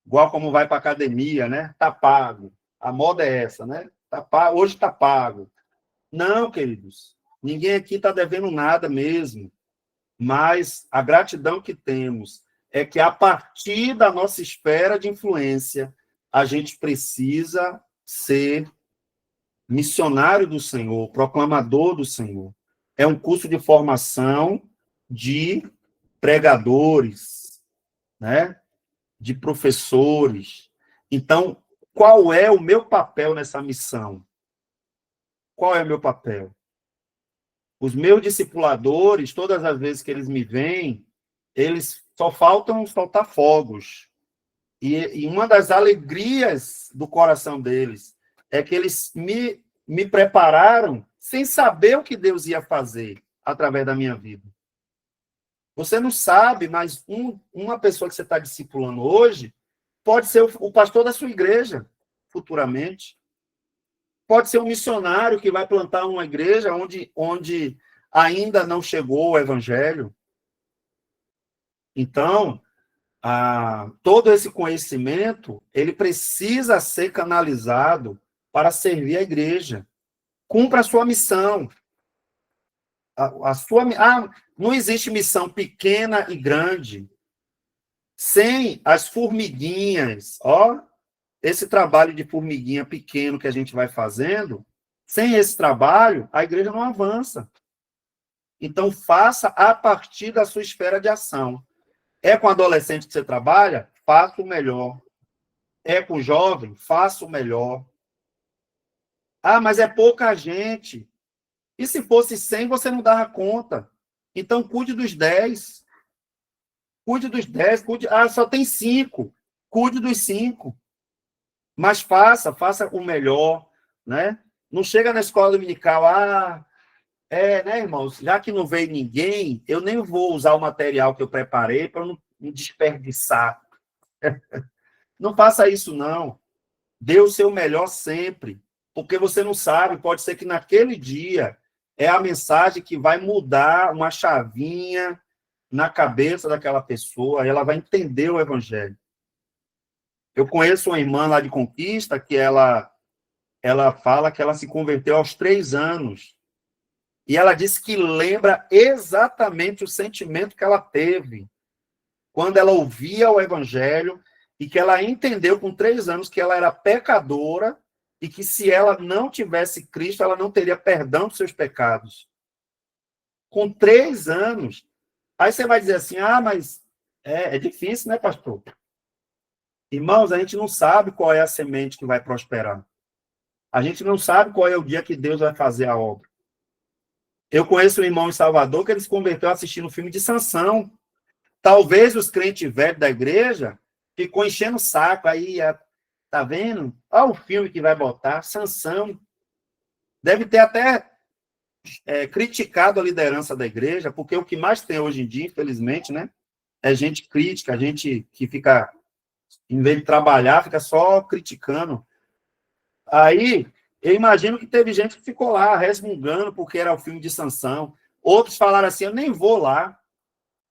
Speaker 1: Igual como vai para academia, né? Tá pago. A moda é essa, né? Tá pago, hoje tá pago. Não, queridos, ninguém aqui está devendo nada mesmo, mas a gratidão que temos é que, a partir da nossa esfera de influência, a gente precisa ser missionário do Senhor, proclamador do Senhor. É um curso de formação de pregadores, né? De professores. Então, qual é o meu papel nessa missão? Qual é o meu papel? Os meus discipuladores, todas as vezes que eles me veem, eles só faltam soltar fogos. E uma das alegrias do coração deles é que eles me prepararam sem saber o que Deus ia fazer através da minha vida. Você não sabe, mas uma pessoa que você está discipulando hoje pode ser o pastor da sua igreja, futuramente. Pode ser um missionário que vai plantar uma igreja onde ainda não chegou o evangelho. Então, todo esse conhecimento, ele precisa ser canalizado para servir a igreja. Cumpra a sua missão. Não existe missão pequena e grande sem as formiguinhas. Esse trabalho de formiguinha pequeno que a gente vai fazendo, sem esse trabalho, a igreja não avança. Então, faça a partir da sua esfera de ação. É com adolescente que você trabalha? Faça o melhor. É com jovem? Faça o melhor. Mas é pouca gente. E se fosse 100, você não dava conta. Então, cuide dos 10. Cuide dos 10. Só tem 5. Cuide dos 5. Mas faça o melhor, né? Não chega na escola dominical, né, irmãos? Já que não veio ninguém, eu nem vou usar o material que eu preparei para não desperdiçar. Não faça isso, não. Dê o seu melhor sempre, porque você não sabe, pode ser que naquele dia é a mensagem que vai mudar uma chavinha na cabeça daquela pessoa, ela vai entender o evangelho. Eu conheço uma irmã lá de Conquista que ela fala que ela se converteu aos 3 anos. E ela disse que lembra exatamente o sentimento que ela teve quando ela ouvia o evangelho e que ela entendeu com 3 anos que ela era pecadora e que, se ela não tivesse Cristo, ela não teria perdão dos seus pecados. Com 3 anos. Aí você vai dizer assim, mas é difícil, né, pastor? Irmãos, a gente não sabe qual é a semente que vai prosperar. A gente não sabe qual é o dia que Deus vai fazer a obra. Eu conheço um irmão em Salvador que ele se converteu assistindo o filme de Sansão. Talvez os crentes velhos da igreja ficou enchendo o saco. Aí, tá vendo? Olha o filme que vai botar, Sansão. Deve ter até criticado a liderança da igreja, porque o que mais tem hoje em dia, infelizmente, né, é gente crítica, gente que fica Em vez de trabalhar, fica só criticando. Aí, eu imagino que teve gente que ficou lá resmungando porque era o filme de Sansão. Outros falaram assim, eu nem vou lá.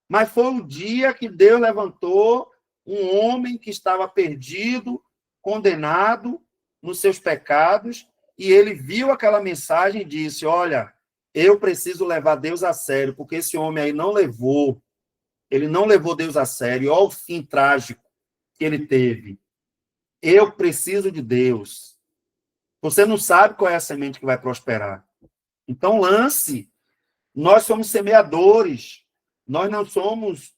Speaker 1: Mas foi um dia que Deus levantou um homem que estava perdido, condenado nos seus pecados, e ele viu aquela mensagem e disse, olha, eu preciso levar Deus a sério, porque esse homem aí não levou, ele não levou Deus a sério, olha o fim trágico que ele teve. Eu preciso de Deus. Você não sabe qual é a semente que vai prosperar. Então, lance. Nós somos semeadores. Nós não somos,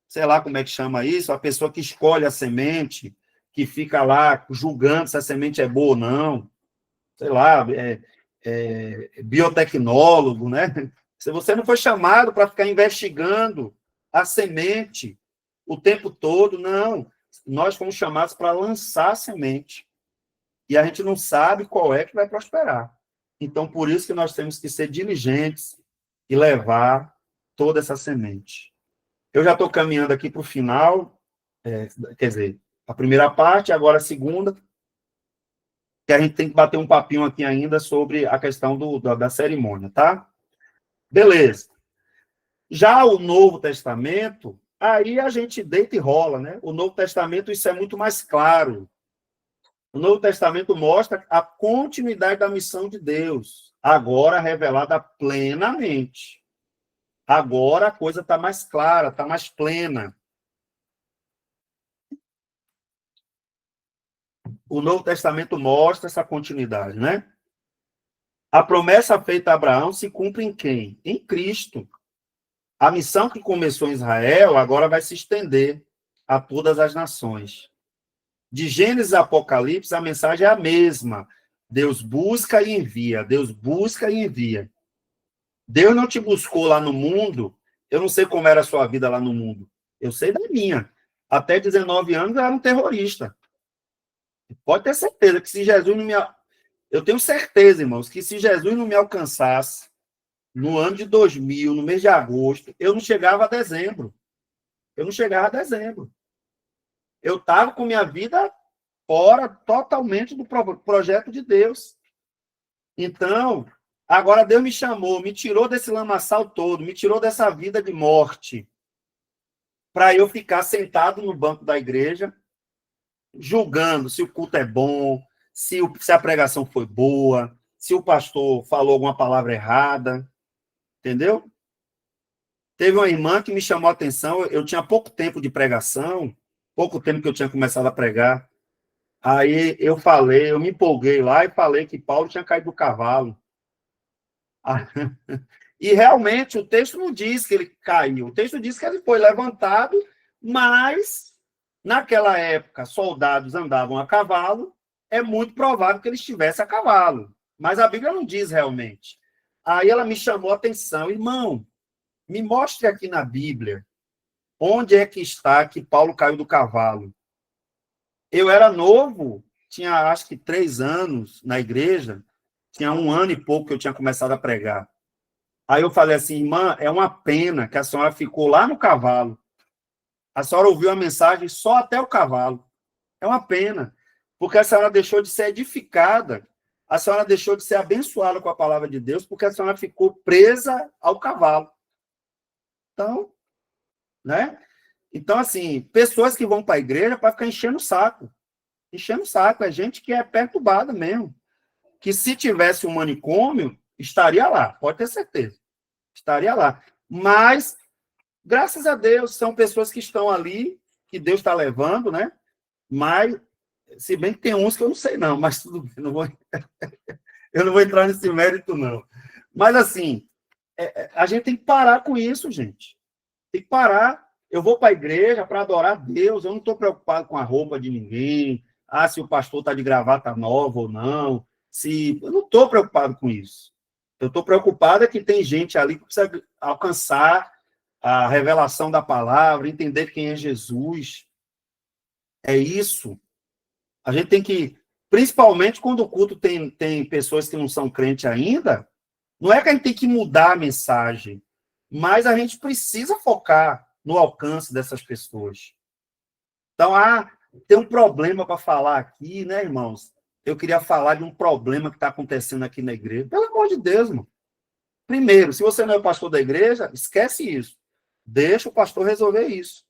Speaker 1: sei lá como é que chama isso, a pessoa que escolhe a semente, que fica lá julgando se a semente é boa ou não. Sei lá, biotecnólogo, né? Se você não foi chamado para ficar investigando a semente o tempo todo, não. Nós fomos chamados para lançar a semente. E a gente não sabe qual é que vai prosperar. Então, por isso que nós temos que ser diligentes e levar toda essa semente. Eu já estou caminhando aqui para o final, quer dizer, a primeira parte, agora a segunda, que a gente tem que bater um papinho aqui ainda sobre a questão da cerimônia, tá? Beleza. Já o Novo Testamento, aí a gente deita e rola, né? O Novo Testamento, isso é muito mais claro. O Novo Testamento mostra a continuidade da missão de Deus, agora revelada plenamente. Agora a coisa está mais clara, está mais plena. O Novo Testamento mostra essa continuidade, né? A promessa feita a Abraão se cumpre em quem? Em Cristo. A missão que começou em Israel agora vai se estender a todas as nações. De Gênesis a Apocalipse, a mensagem é a mesma. Deus busca e envia. Deus busca e envia. Deus não te buscou lá no mundo. Eu não sei como era a sua vida lá no mundo. Eu sei da minha. Até 19 anos eu era um terrorista. Pode ter certeza que se Jesus não me... Eu tenho certeza, irmãos, que se Jesus não me alcançasse no ano de 2000, no mês de agosto, eu não chegava a dezembro. Eu não chegava a dezembro. Eu estava com minha vida fora totalmente do projeto de Deus. Então, agora Deus me chamou, me tirou desse lamaçal todo, me tirou dessa vida de morte, para eu ficar sentado no banco da igreja, julgando se o culto é bom, se a pregação foi boa, se o pastor falou alguma palavra errada, entendeu? Teve uma irmã que me chamou a atenção, eu tinha pouco tempo de pregação, pouco tempo que eu tinha começado a pregar. Aí eu me empolguei lá e falei que Paulo tinha caído do cavalo. E realmente o texto não diz que ele caiu, o texto diz que ele foi levantado, mas naquela época soldados andavam a cavalo, é muito provável que ele estivesse a cavalo, mas a Bíblia não diz realmente. Aí ela me chamou a atenção, irmão, me mostre aqui na Bíblia onde é que está que Paulo caiu do cavalo. Eu era novo, tinha acho que 3 anos na igreja, tinha 1 ano e pouco que eu tinha começado a pregar. Aí eu falei assim, irmã, é uma pena que a senhora ficou lá no cavalo. A senhora ouviu a mensagem só até o cavalo. É uma pena, porque a senhora deixou de ser edificada, a senhora deixou de ser abençoada com a palavra de Deus, porque a senhora ficou presa ao cavalo. Então, né? Então, assim, pessoas que vão para a igreja para ficar enchendo o saco. Enchendo o saco, é gente que é perturbada mesmo. Que se tivesse um manicômio, estaria lá, pode ter certeza. Estaria lá. Mas, graças a Deus, são pessoas que estão ali, que Deus está levando, né? Mas, se bem que tem uns que eu não sei não, mas tudo bem, eu não vou entrar nesse mérito, não. Mas, assim, a gente tem que parar com isso, gente. Tem que parar. Eu vou para a igreja para adorar a Deus, eu não estou preocupado com a roupa de ninguém, se o pastor está de gravata nova ou não, eu não estou preocupado com isso. Eu estou preocupado é que tem gente ali que precisa alcançar a revelação da palavra, entender quem é Jesus. É isso. A gente tem que, principalmente quando o culto tem pessoas que não são crentes ainda, não é que a gente tem que mudar a mensagem, mas a gente precisa focar no alcance dessas pessoas. Então, tem um problema para falar aqui, né, irmãos? Eu queria falar de um problema que está acontecendo aqui na igreja. Pelo amor de Deus, irmão. Primeiro, se você não é pastor da igreja, esquece isso. Deixa o pastor resolver isso.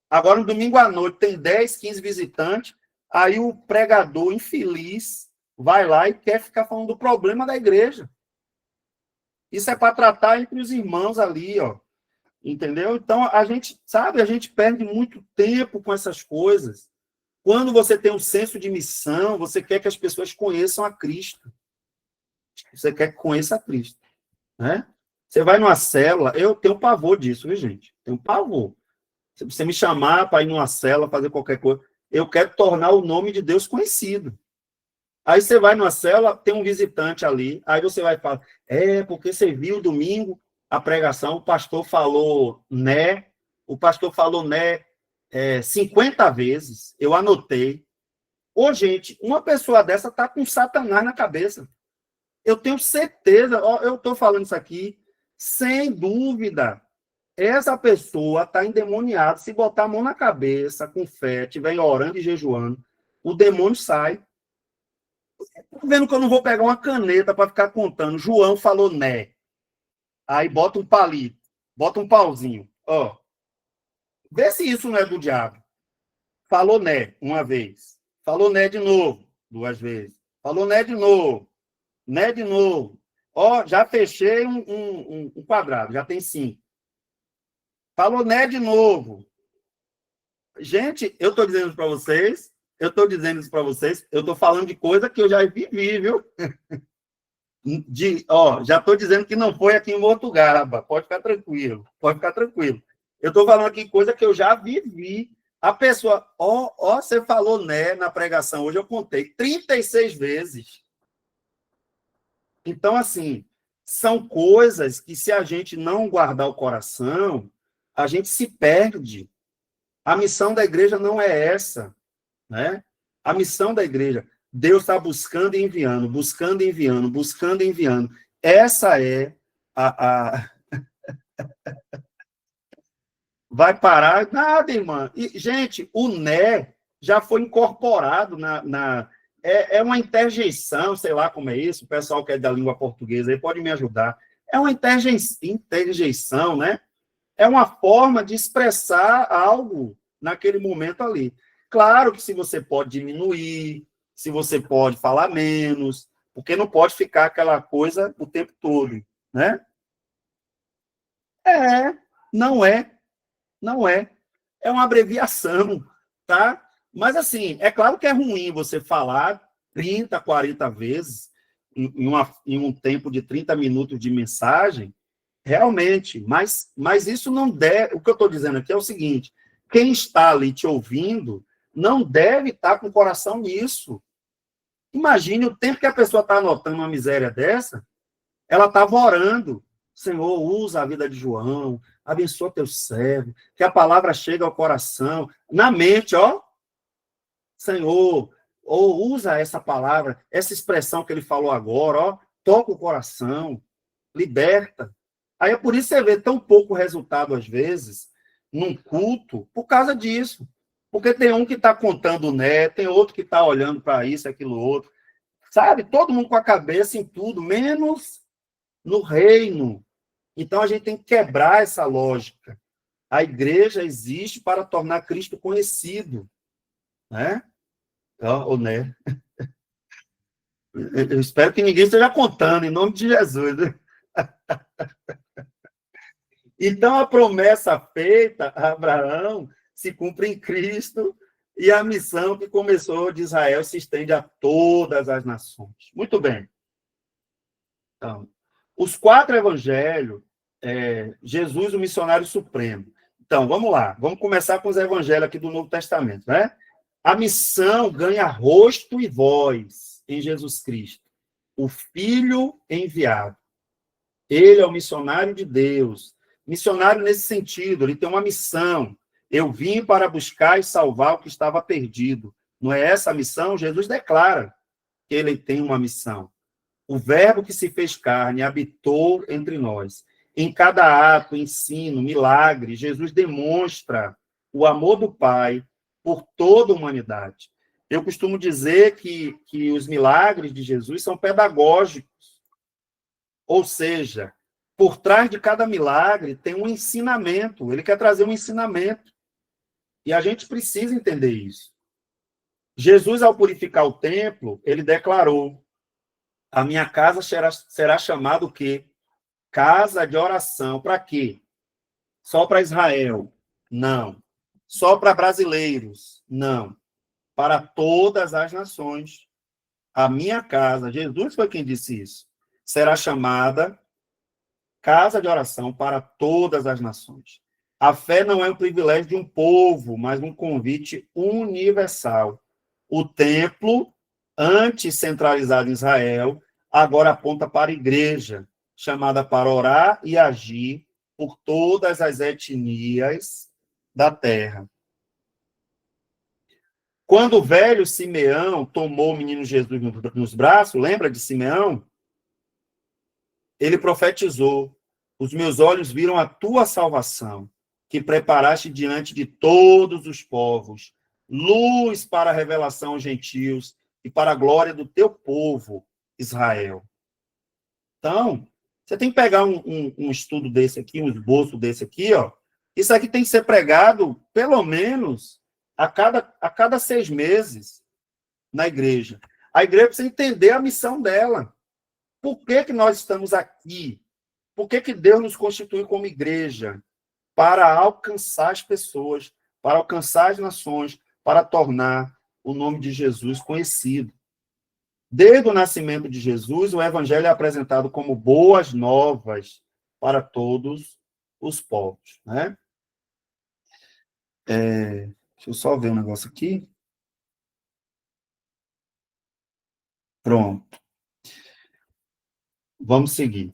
Speaker 1: Agora, no domingo à noite, tem 10, 15 visitantes, aí o pregador infeliz vai lá e quer ficar falando do problema da igreja. Isso é para tratar entre os irmãos ali, ó. Entendeu? Então, a gente perde muito tempo com essas coisas. Quando você tem um senso de missão, você quer que as pessoas conheçam a Cristo. Você quer que conheça a Cristo. Né? Você vai numa célula, eu tenho pavor disso, viu, gente? Tenho pavor. Se você me chamar para ir numa célula, fazer qualquer coisa, eu quero tornar o nome de Deus conhecido. Aí você vai numa célula, tem um visitante ali, aí você vai falar, porque você viu domingo a pregação, o pastor falou né, 50 vezes, eu anotei. Ô, gente, uma pessoa dessa está com Satanás na cabeça. Eu tenho certeza, eu estou falando isso aqui, sem dúvida, essa pessoa está endemoniada. Se botar a mão na cabeça, com fé, estiver orando e jejuando, o demônio sai. Estou vendo que eu não vou pegar uma caneta para ficar contando. João falou né. Aí bota um palito, bota um pauzinho. Ó, vê se isso não é do diabo. Falou né, uma vez. Falou né de novo, 2 vezes. Falou né de novo. Né de novo. Ó, já fechei um quadrado, já tem 5. Falou né de novo. Gente, eu estou dizendo para vocês, eu estou falando de coisa que eu já vivi, viu? Já estou dizendo que não foi aqui em Mortugaba, pode ficar tranquilo. Eu estou falando aqui coisa que eu já vivi. A pessoa, você falou né na pregação, hoje eu contei 36 vezes. Então, assim, são coisas que se a gente não guardar o coração, a gente se perde. A missão da igreja não é essa, né? A missão da igreja, Deus está buscando e enviando, buscando e enviando, buscando e enviando. Essa é a... Vai parar? Nada, irmã. E, gente, o né já foi incorporado É uma interjeição, sei lá como é isso, o pessoal que é da língua portuguesa aí pode me ajudar. É uma interjeição, né? É uma forma de expressar algo naquele momento ali. Claro que se você pode diminuir, se você pode falar menos, porque não pode ficar aquela coisa o tempo todo, né? Não é. É uma abreviação, tá? Mas, assim, é claro que é ruim você falar 30, 40 vezes em um tempo de 30 minutos de mensagem, realmente, mas isso não deve... O que eu estou dizendo aqui é o seguinte, quem está ali te ouvindo não deve estar com o coração nisso. Imagine o tempo que a pessoa está anotando uma miséria dessa, ela estava orando. Senhor, usa a vida de João, abençoa teu servo, que a palavra chegue ao coração, na mente, Senhor, usa essa palavra, essa expressão que ele falou agora, toca o coração, liberta. Aí é por isso que você vê tão pouco resultado, às vezes, num culto, por causa disso. Porque tem um que está contando né, tem outro que está olhando para isso, aquilo, outro. Sabe? Todo mundo com a cabeça em tudo, menos no reino. Então, a gente tem que quebrar essa lógica. A igreja existe para tornar Cristo conhecido. Né? Né? Eu espero que ninguém esteja contando, em nome de Jesus. Então, a promessa feita a Abraão se cumpre em Cristo e a missão que começou de Israel se estende a todas as nações. Muito bem. Então, os 4 evangelhos, Jesus, o missionário supremo. Então, vamos lá. Vamos começar com os evangelhos aqui do Novo Testamento, né? A missão ganha rosto e voz em Jesus Cristo, o Filho enviado. Ele é o missionário de Deus. Missionário nesse sentido, ele tem uma missão. Eu vim para buscar e salvar o que estava perdido. Não é essa a missão? Jesus declara que ele tem uma missão. O verbo que se fez carne habitou entre nós. Em cada ato, ensino, milagre, Jesus demonstra o amor do Pai por toda a humanidade. Eu costumo dizer que os milagres de Jesus são pedagógicos, ou seja, por trás de cada milagre tem um ensinamento, ele quer trazer um ensinamento, e a gente precisa entender isso. Jesus, ao purificar o templo, ele declarou: a minha casa será chamada o quê? Casa de oração. Para quê? Só para Israel? Não. Só para brasileiros? Não. Para todas as nações. A minha casa, Jesus foi quem disse isso, será chamada casa de oração para todas as nações. A fé não é um privilégio de um povo, mas um convite universal. O templo, antes centralizado em Israel, agora aponta para a igreja, chamada para orar e agir por todas as etnias da terra. Quando o velho Simeão tomou o menino Jesus nos braços, lembra de Simeão? Ele profetizou: os meus olhos viram a tua salvação, que preparaste diante de todos os povos, luz para a revelação aos gentios e para a glória do teu povo, Israel. Então, você tem que pegar um estudo desse aqui, um esboço desse aqui, ó. Isso aqui tem que ser pregado, pelo menos, a cada 6 meses na igreja. A igreja precisa entender a missão dela. Por que nós estamos aqui? Por que Deus nos constitui como igreja? Para alcançar as pessoas, para alcançar as nações, para tornar o nome de Jesus conhecido. Desde o nascimento de Jesus, o evangelho é apresentado como boas novas para todos os povos, né? Deixa eu só ver um negócio aqui. Pronto. Vamos seguir.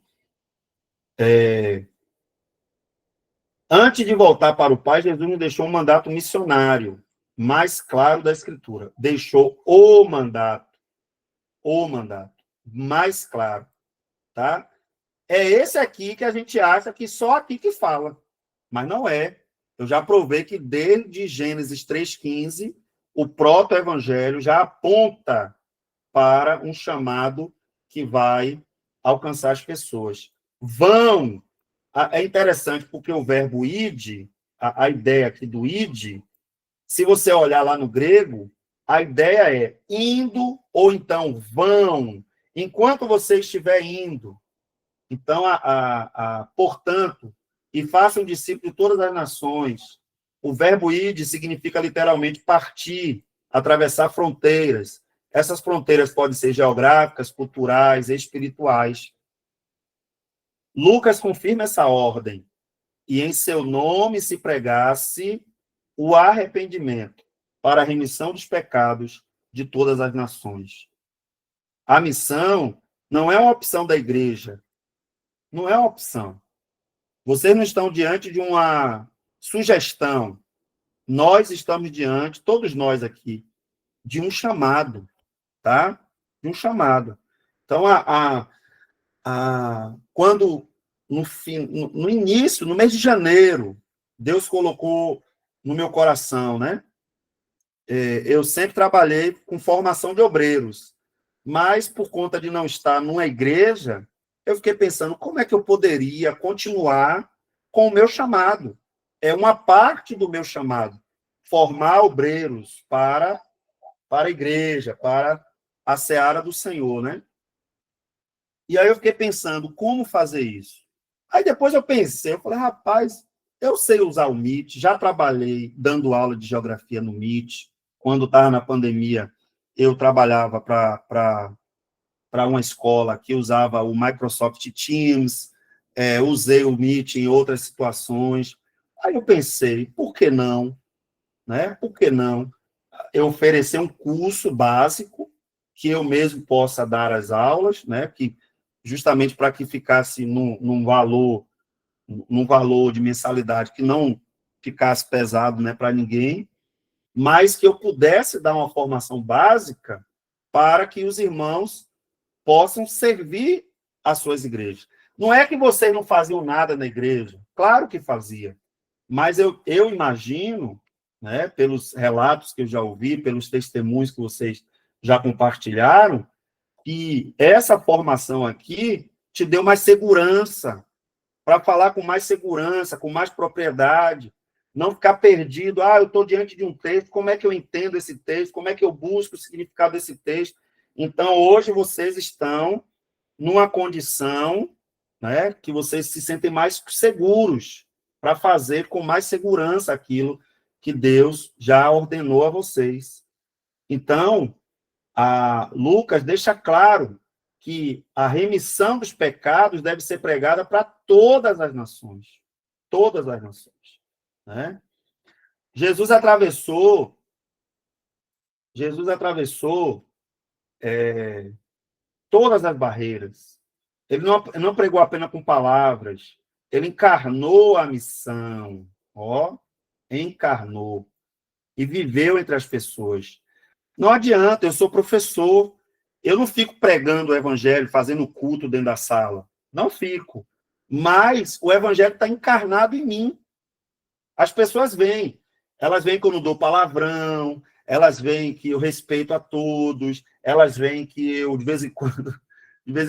Speaker 1: Antes de voltar para o Pai, Jesus nos deixou um mandato missionário mais claro da Escritura. Deixou o mandato mais claro, tá? É esse aqui que a gente acha que só aqui que fala, mas não é. Eu já provei que desde Gênesis 3,15, o proto-evangelho já aponta para um chamado que vai alcançar as pessoas. Vão. É interessante porque o verbo id, a ideia aqui do id, se você olhar lá no grego, a ideia é indo ou então vão, enquanto você estiver indo. Então, portanto, e façam discípulos de todas as nações. O verbo id significa literalmente partir, atravessar fronteiras. Essas fronteiras podem ser geográficas, culturais, espirituais. Lucas confirma essa ordem. E em seu nome se pregasse o arrependimento para a remissão dos pecados de todas as nações. A missão não é uma opção da igreja. Não é uma opção. Vocês não estão diante de uma sugestão. Nós estamos diante, todos nós aqui, de um chamado, tá? De um chamado. Então, quando no início, no mês de janeiro, Deus colocou no meu coração, né? Eu sempre trabalhei com formação de obreiros, mas por conta de não estar numa igreja, eu fiquei pensando como é que eu poderia continuar com o meu chamado. É uma parte do meu chamado, formar obreiros para a igreja, para a seara do Senhor, né? E aí eu fiquei pensando como fazer isso. Aí depois eu pensei, eu falei, rapaz, eu sei usar o Meet, já trabalhei dando aula de geografia no Meet. Quando estava na pandemia, eu trabalhava para uma escola que usava o Microsoft Teams, usei o Meet em outras situações. Aí eu pensei, por que não? Né? Por que não eu oferecer um curso básico que eu mesmo possa dar as aulas, né? Que justamente para que ficasse num valor de mensalidade que não ficasse pesado, né, para ninguém, mas que eu pudesse dar uma formação básica para que os irmãos possam servir as suas igrejas. Não é que vocês não faziam nada na igreja, claro que fazia, mas eu imagino né, pelos relatos que eu já ouvi, pelos testemunhos que vocês já compartilharam, que essa formação aqui te deu mais segurança, para falar com mais segurança, com mais propriedade, não ficar perdido. Ah, eu estou diante de um texto, como é que eu entendo esse texto? Como é que eu busco o significado desse texto? Então, hoje, vocês estão numa condição, né, que vocês se sentem mais seguros para fazer com mais segurança aquilo que Deus já ordenou a vocês. Então, Lucas deixa claro que a remissão dos pecados deve ser pregada para todas as nações. Todas as nações. Né? Jesus atravessou todas as barreiras. Ele não pregou apenas com palavras, ele encarnou a missão, encarnou e viveu entre as pessoas. Não adianta, eu sou professor, eu não fico pregando o evangelho, fazendo culto dentro da sala. Não fico. Mas o evangelho está encarnado em mim. As pessoas vêm. Elas veem que eu não dou palavrão, elas veem que eu respeito a todos, elas veem que eu, de vez em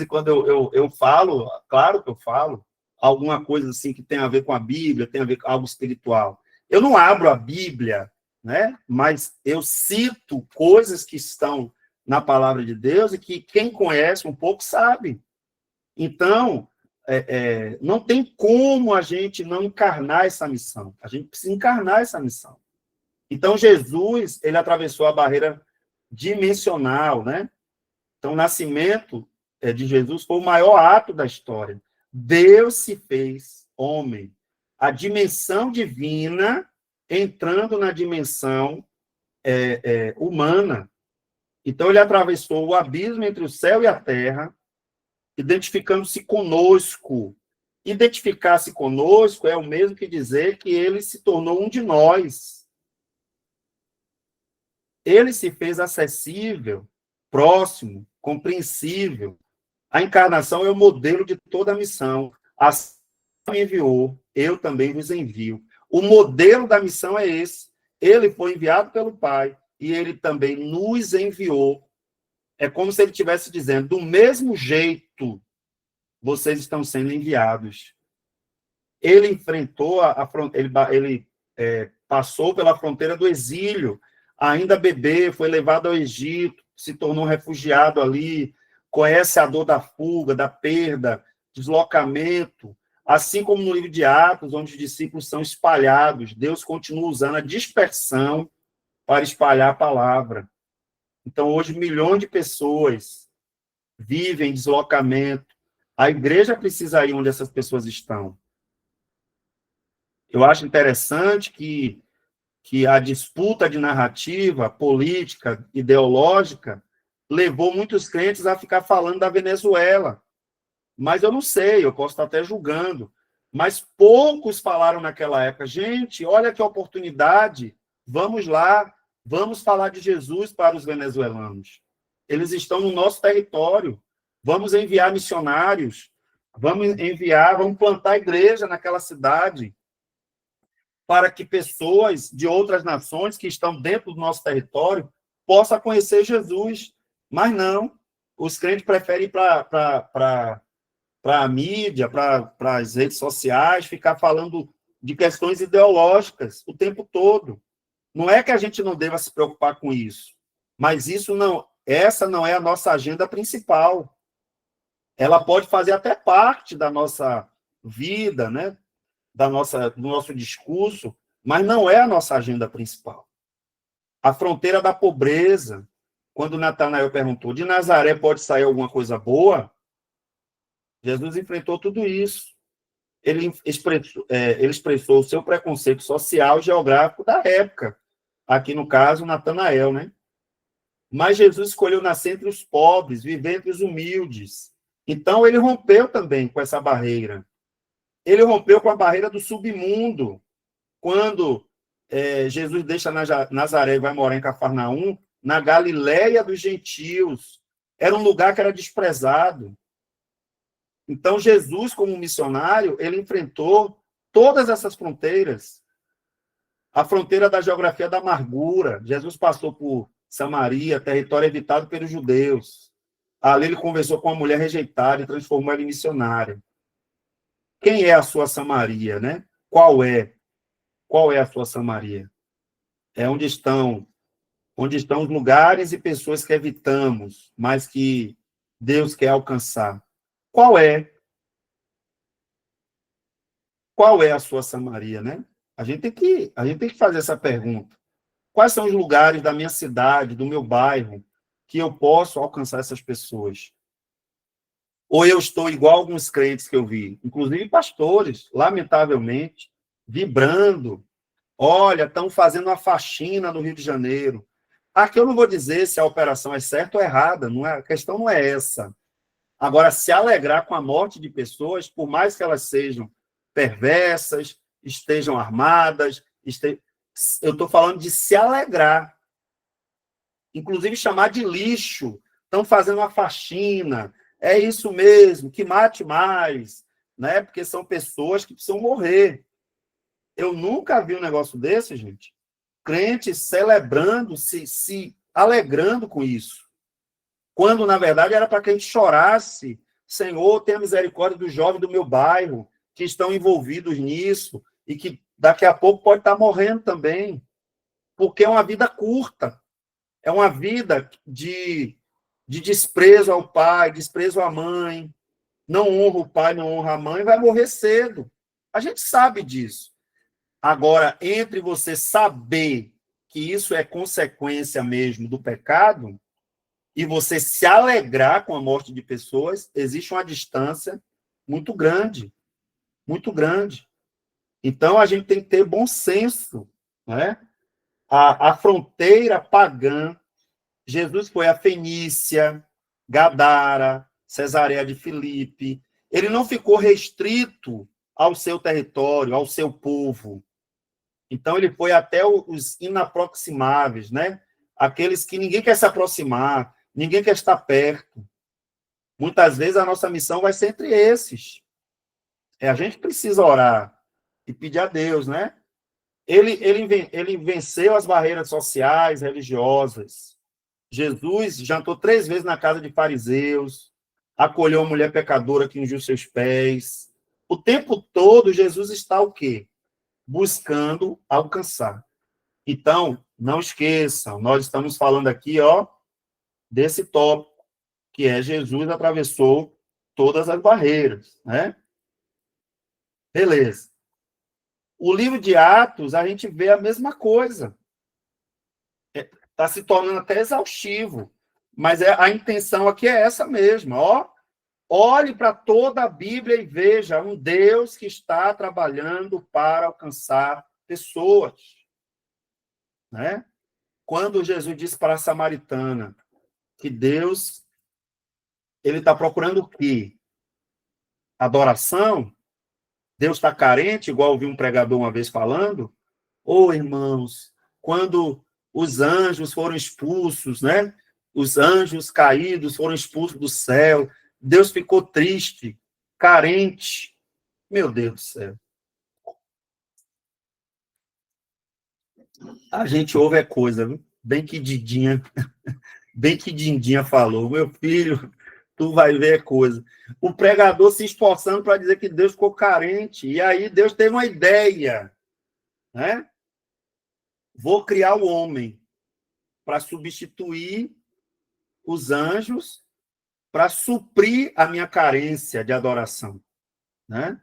Speaker 1: quando eu falo, claro que eu falo, alguma coisa assim que tem a ver com a Bíblia, tem a ver com algo espiritual. Eu não abro a Bíblia, né? Mas eu cito coisas que estão na palavra de Deus e que quem conhece um pouco sabe. Então, não tem como a gente não encarnar essa missão. A gente precisa encarnar essa missão. Então, Jesus, ele atravessou a barreira dimensional, né? Então, o nascimento de Jesus foi o maior ato da história. Deus se fez homem. A dimensão divina entrando na dimensão humana. Então, ele atravessou o abismo entre o céu e a terra, identificando-se conosco. Identificar-se conosco é o mesmo que dizer que ele se tornou um de nós. Ele se fez acessível, próximo, compreensível. A encarnação é o modelo de toda a missão. Assim me enviou, eu também vos envio. O modelo da missão é esse. Ele foi enviado pelo Pai e ele também nos enviou. É como se ele estivesse dizendo, do mesmo jeito, vocês estão sendo enviados. Ele enfrentou ele passou pela fronteira do exílio, ainda bebê, foi levado ao Egito, se tornou refugiado ali, conhece a dor da fuga, da perda, deslocamento, assim como no livro de Atos, onde os discípulos são espalhados, Deus continua usando a dispersão para espalhar a palavra. Então, hoje, milhões de pessoas vivem em deslocamento. A igreja precisa ir onde essas pessoas estão. Eu acho interessante que a disputa de narrativa política, ideológica, levou muitos crentes a ficar falando da Venezuela. Mas eu não sei, eu posso estar até julgando. Mas poucos falaram naquela época, gente, olha que oportunidade, vamos lá, vamos falar de Jesus para os venezuelanos. Eles estão no nosso território, vamos enviar missionários, vamos plantar igreja naquela cidade, para que pessoas de outras nações que estão dentro do nosso território possam conhecer Jesus. Mas não, os crentes preferem ir para a mídia, para as redes sociais, ficar falando de questões ideológicas o tempo todo. Não é que a gente não deva se preocupar com isso, mas essa não é a nossa agenda principal. Ela pode fazer até parte da nossa vida, né? Do nosso discurso, mas não é a nossa agenda principal. A fronteira da pobreza, quando Natanael perguntou, de Nazaré pode sair alguma coisa boa? Jesus enfrentou tudo isso. Ele expressou o seu preconceito social e geográfico da época. Aqui, no caso, Natanael, né? Mas Jesus escolheu nascer entre os pobres, viver entre os humildes. Então, ele rompeu também com essa barreira. Ele rompeu com a barreira do submundo. Quando Jesus deixa Nazaré e vai morar em Cafarnaum, na Galileia dos gentios. Era um lugar que era desprezado. Então, Jesus, como missionário, ele enfrentou todas essas fronteiras. A fronteira da geografia da amargura. Jesus passou por Samaria, território evitado pelos judeus. Ali ele conversou com uma mulher rejeitada e transformou ela em missionária. Quem é a sua Samaria, né? Qual é? Qual é a sua Samaria? É onde estão os lugares e pessoas que evitamos, mas que Deus quer alcançar. Qual é? Qual é a sua Samaria, né? A gente tem que fazer essa pergunta. Quais são os lugares da minha cidade, do meu bairro, que eu posso alcançar essas pessoas? Ou eu estou igual alguns crentes que eu vi, inclusive pastores, lamentavelmente, vibrando. Olha, estão fazendo uma faxina no Rio de Janeiro. Aqui eu não vou dizer se a operação é certa ou errada, não é, a questão não é essa. Agora, se alegrar com a morte de pessoas, por mais que elas sejam perversas, estejam armadas, eu estou falando de se alegrar. Inclusive chamar de lixo. Estão fazendo uma faxina. É isso mesmo, que mate mais, né? Porque são pessoas que precisam morrer. Eu nunca vi um negócio desse, gente. Crentes celebrando, se alegrando com isso. Quando, na verdade, era para que a gente chorasse. Senhor, tenha misericórdia dos jovens do meu bairro que estão envolvidos nisso e que daqui a pouco pode estar morrendo também. Porque é uma vida curta. É uma vida de desprezo ao pai, desprezo à mãe. Não honra o pai, não honra a mãe, vai morrer cedo. A gente sabe disso. Agora, entre você saber que isso é consequência mesmo do pecado e você se alegrar com a morte de pessoas, existe uma distância muito grande, muito grande. Então, a gente tem que ter bom senso, né? A fronteira pagã, Jesus foi a Fenícia, Gadara, Cesareia de Filipe. Ele não ficou restrito ao seu território, ao seu povo. Então, ele foi até os inaproximáveis, né? Aqueles que ninguém quer se aproximar, ninguém quer estar perto. Muitas vezes a nossa missão vai ser entre esses. A gente precisa orar e pedir a Deus, né? Ele venceu as barreiras sociais, religiosas. Jesus jantou 3 vezes na casa de fariseus, acolheu uma mulher pecadora que ungiu seus pés. O tempo todo, Jesus está o quê? Buscando alcançar. Então, não esqueçam, nós estamos falando aqui, ó, desse tópico, que é Jesus atravessou todas as barreiras, né? Beleza. O livro de Atos, a gente vê a mesma coisa. Está se tornando até exaustivo, mas a intenção aqui é essa mesma, ó. Olhe para toda a Bíblia e veja um Deus que está trabalhando para alcançar pessoas, né? Quando Jesus disse para a samaritana que Deus ele está procurando o quê? Adoração? Deus está carente, igual ouvi um pregador uma vez falando? Ô, irmãos, quando os anjos foram expulsos, né? Os anjos caídos foram expulsos do céu. Deus ficou triste, carente. Meu Deus do céu. A gente ouve é coisa, viu? Bem que Dindinha falou. Meu filho, tu vai ver é coisa. O pregador se esforçando para dizer que Deus ficou carente. E aí Deus teve uma ideia, né? Vou criar o homem para substituir os anjos, para suprir a minha carência de adoração, né?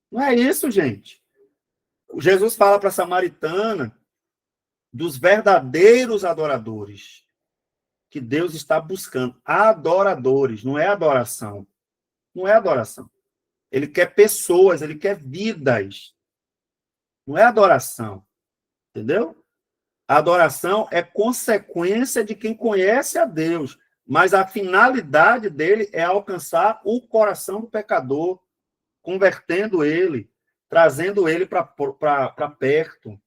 Speaker 1: Não é isso, gente. Jesus fala para a samaritana dos verdadeiros adoradores que Deus está buscando. Adoradores, não é adoração. Não é adoração. Ele quer pessoas, ele quer vidas. Não é adoração. Entendeu? A adoração é consequência de quem conhece a Deus, mas a finalidade dele é alcançar o coração do pecador, convertendo ele, trazendo ele para perto.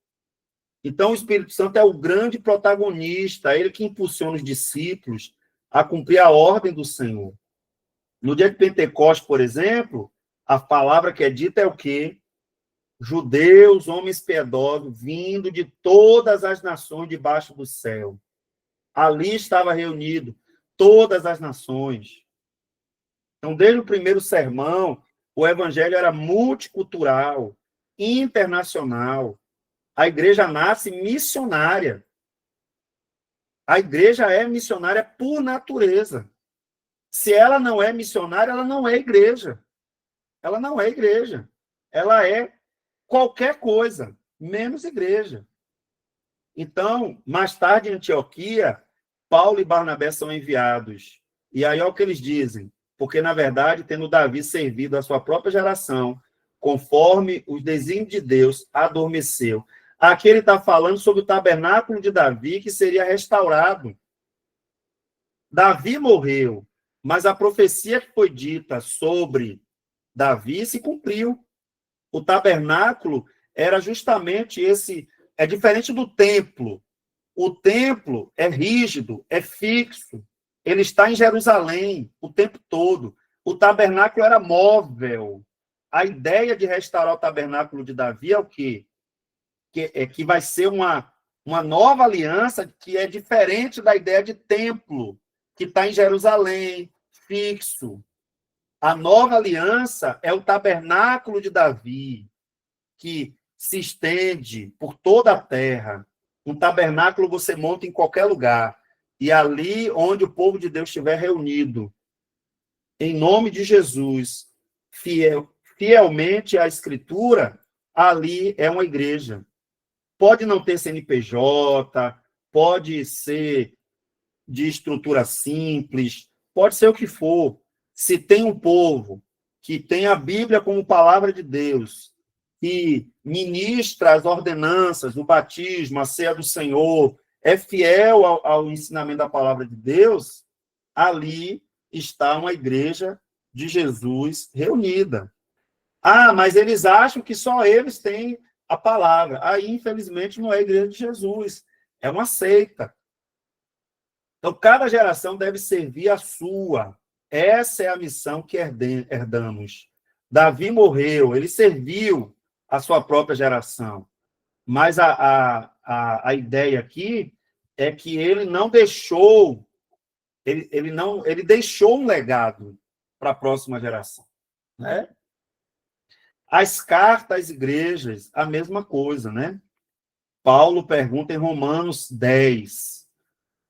Speaker 1: Então, o Espírito Santo é o grande protagonista, ele que impulsiona os discípulos a cumprir a ordem do Senhor. No dia de Pentecostes, por exemplo, a palavra que é dita é o quê? judeus, homens piedosos, vindo de todas as nações debaixo do céu. Ali estava reunido todas as nações. Então, desde o primeiro sermão, o evangelho era multicultural, internacional. A igreja nasce missionária. A igreja é missionária por natureza. Se ela não é missionária, ela não é igreja. Ela não é igreja. Ela é qualquer coisa, menos igreja. Então, mais tarde em Antioquia, Paulo e Barnabé são enviados. E aí, olha o que eles dizem. Porque, na verdade, tendo Davi servido a sua própria geração, conforme os desígnios de Deus, adormeceu. Aqui ele está falando sobre o tabernáculo de Davi, que seria restaurado. Davi morreu, mas a profecia que foi dita sobre Davi se cumpriu. O tabernáculo era justamente esse. É diferente do templo. O templo é rígido, é fixo. Ele está em Jerusalém o tempo todo. O tabernáculo era móvel. A ideia de restaurar o tabernáculo de Davi é o quê? Que vai ser uma nova aliança que é diferente da ideia de templo, que está em Jerusalém, fixo. A nova aliança é o tabernáculo de Davi, que se estende por toda a terra. Um tabernáculo você monta em qualquer lugar. E ali onde o povo de Deus estiver reunido, em nome de Jesus, fielmente à Escritura, ali é uma igreja. Pode não ter CNPJ, pode ser de estrutura simples, pode ser o que for. Se tem um povo que tem a Bíblia como palavra de Deus, que ministra as ordenanças, o batismo, a ceia do Senhor, é fiel ao ensinamento da palavra de Deus, ali está uma igreja de Jesus reunida. Ah, mas eles acham que só eles têm a palavra. Aí, infelizmente, não é a igreja de Jesus, é uma seita. Então, cada geração deve servir a sua. Essa é a missão que herdamos. Davi morreu, ele serviu a sua própria geração. Mas a ideia aqui é que ele não deixou, ele deixou um legado para a próxima geração, né? As cartas às igrejas, a mesma coisa, né? Paulo pergunta em Romanos 10.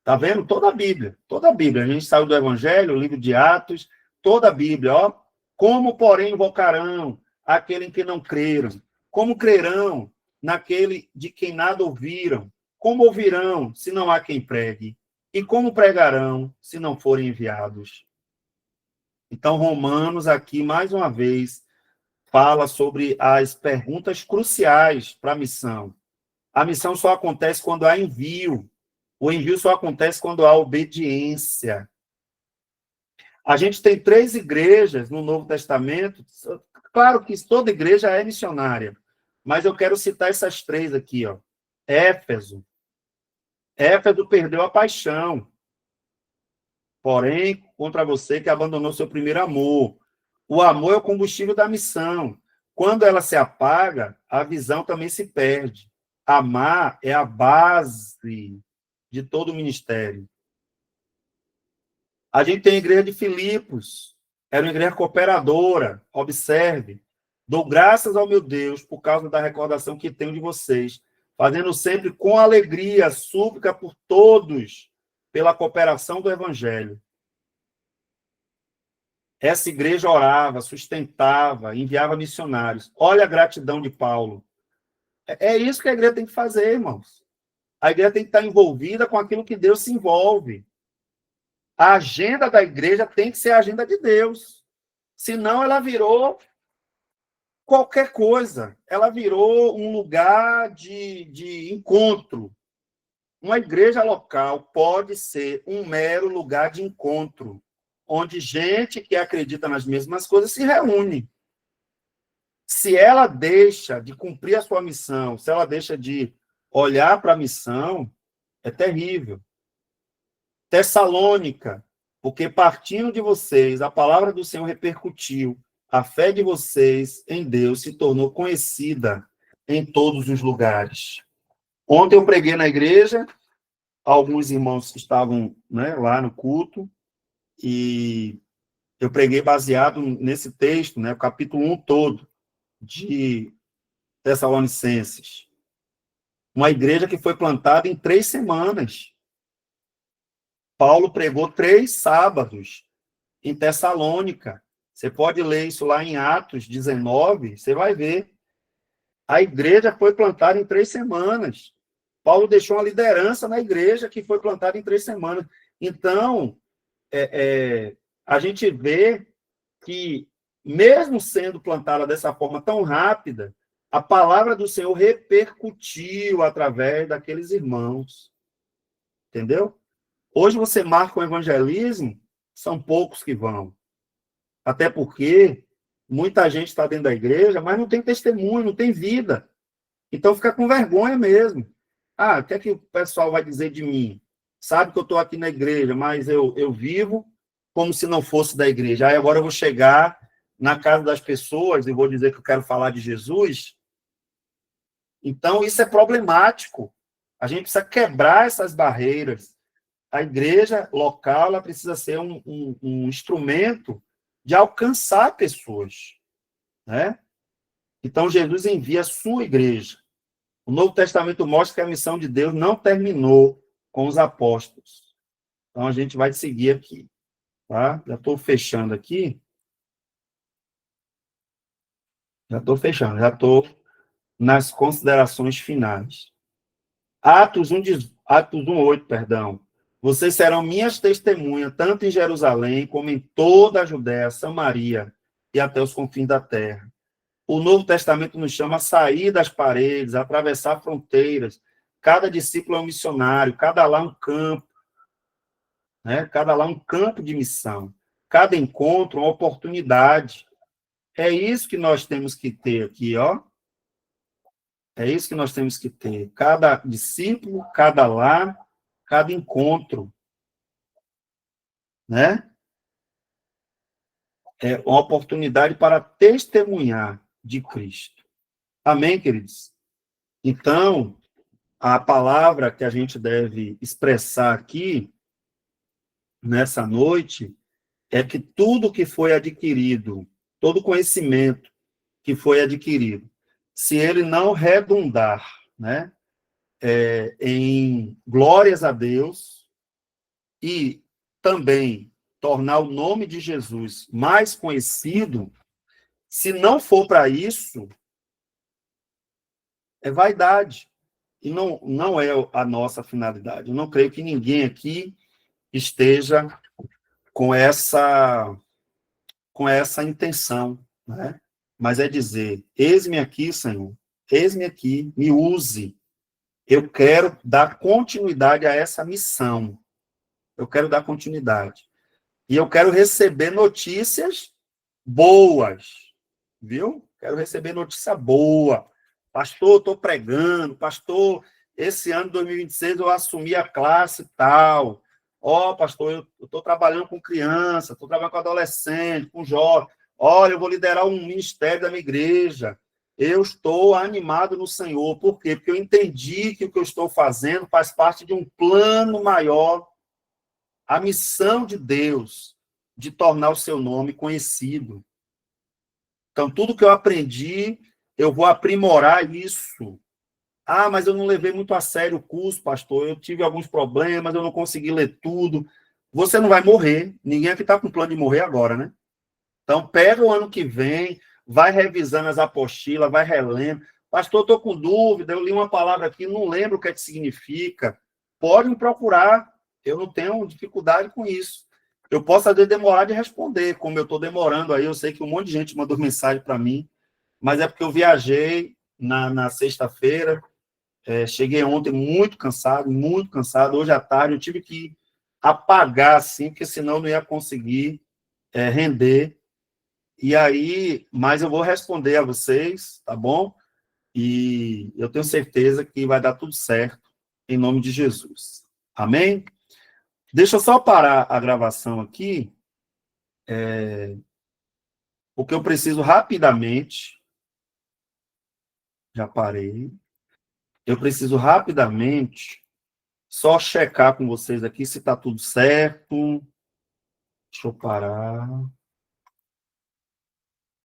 Speaker 1: Tá vendo? Toda a Bíblia, toda a Bíblia. A gente saiu do Evangelho, o livro de Atos, toda a Bíblia, ó. Como, porém, invocarão aquele em que não creram? Como crerão naquele de quem nada ouviram? Como ouvirão, se não há quem pregue? E como pregarão, se não forem enviados? Então, Romanos, aqui, mais uma vez, fala sobre as perguntas cruciais para a missão. A missão só acontece quando há envio. O envio só acontece quando há obediência. A gente tem 3 igrejas no Novo Testamento. Claro que toda igreja é missionária, mas eu quero citar essas 3 aqui, ó. Éfeso. Éfeso perdeu a paixão. Porém, contra você que abandonou seu primeiro amor. O amor é o combustível da missão. Quando ela se apaga, a visão também se perde. Amar é a base de todo o ministério. A gente tem a igreja de Filipos, era uma igreja cooperadora, observe. Dou graças ao meu Deus por causa da recordação que tenho de vocês, fazendo sempre com alegria, súplica por todos, pela cooperação do evangelho. Essa igreja orava, sustentava, enviava missionários. Olha a gratidão de Paulo. É isso que a igreja tem que fazer, irmãos. A igreja tem que estar envolvida com aquilo que Deus se envolve. A agenda da igreja tem que ser a agenda de Deus. Senão ela virou qualquer coisa. Ela virou um lugar de encontro. Uma igreja local pode ser um mero lugar de encontro, onde gente que acredita nas mesmas coisas se reúne. Se ela deixa de cumprir a sua missão, se ela deixa de olhar para a missão, é terrível. Tessalônica, porque partindo de vocês, a palavra do Senhor repercutiu, a fé de vocês em Deus se tornou conhecida em todos os lugares. Ontem eu preguei na igreja, alguns irmãos estavam, né, lá no culto, e eu preguei baseado nesse texto, né, o capítulo 1 todo, de Tessalonicenses. Uma igreja que foi plantada em 3 semanas. Paulo pregou 3 sábados em Tessalônica. Você pode ler isso lá em Atos 19, você vai ver. A igreja foi plantada em 3 semanas. Paulo deixou uma liderança na igreja que foi plantada em 3 semanas. Então, a gente vê que, mesmo sendo plantada dessa forma tão rápida, a palavra do Senhor repercutiu através daqueles irmãos. Entendeu? Hoje você marca o evangelismo, são poucos que vão. Até porque muita gente está dentro da igreja, mas não tem testemunho, não tem vida. Então fica com vergonha mesmo. Ah, o que é que o pessoal vai dizer de mim? Sabe que eu estou aqui na igreja, mas eu vivo como se não fosse da igreja. Aí agora eu vou chegar na casa das pessoas e vou dizer que eu quero falar de Jesus. Então isso é problemático. A gente precisa quebrar essas barreiras. A igreja local ela precisa ser um instrumento de alcançar pessoas, né? Então, Jesus envia a sua igreja. O Novo Testamento mostra que a missão de Deus não terminou com os apóstolos. Então, a gente vai seguir aqui, tá? Já estou fechando aqui. Já estou nas considerações finais. Atos 1:8, perdão. Vocês serão minhas testemunhas, tanto em Jerusalém, como em toda a Judéia, Samaria e até os confins da terra. O Novo Testamento nos chama a sair das paredes, a atravessar fronteiras. Cada discípulo é um missionário, cada lá um campo, né? Cada lá um campo de missão. Cada encontro, uma oportunidade. É isso que nós temos que ter aqui, ó. É isso que nós temos que ter. Cada discípulo, cada lar, cada encontro, né? É uma oportunidade para testemunhar de Cristo. Amém, queridos? Então, a palavra que a gente deve expressar aqui, nessa noite, é que tudo que foi adquirido, todo conhecimento que foi adquirido, se ele não redundar, né, em glórias a Deus e também tornar o nome de Jesus mais conhecido, se não for para isso, é vaidade. E não é a nossa finalidade. Eu não creio que ninguém aqui esteja com essa intenção, né? Mas é dizer, eis-me aqui, Senhor, eis-me aqui, me use. Eu quero dar continuidade a essa missão. Eu quero dar continuidade. E eu quero receber notícias boas, viu? Quero receber notícia boa. Pastor, estou pregando. Pastor, esse ano de 2026 eu assumi a classe tal. Ó, pastor, eu estou trabalhando com criança, estou trabalhando com adolescente, com jovem. Olha, eu vou liderar um ministério da minha igreja. Eu estou animado no Senhor. Por quê? Porque eu entendi que o que eu estou fazendo faz parte de um plano maior. A missão de Deus de tornar o seu nome conhecido. Então, tudo que eu aprendi, eu vou aprimorar isso. Ah, mas eu não levei muito a sério o curso, pastor. Eu tive alguns problemas, eu não consegui ler tudo. Você não vai morrer. Ninguém aqui está com plano de morrer agora, né? Então, pega o ano que vem, vai revisando as apostilas, vai relendo. Pastor, estou com dúvida, eu li uma palavra aqui, não lembro o que é que significa. Pode me procurar. Eu não tenho dificuldade com isso. Eu posso, às vezes, demorar de responder, como eu estou demorando aí. Eu sei que um monte de gente mandou mensagem para mim, mas é porque eu viajei na sexta-feira, cheguei ontem muito cansado. Hoje à tarde eu tive que apagar, assim, porque senão eu não ia conseguir render. E aí, mas eu vou responder a vocês, tá bom? E eu tenho certeza que vai dar tudo certo, em nome de Jesus. Amém? Deixa eu só parar a gravação aqui. porque eu preciso rapidamente, já parei, eu preciso rapidamente só checar com vocês aqui se está tudo certo. Deixa eu parar.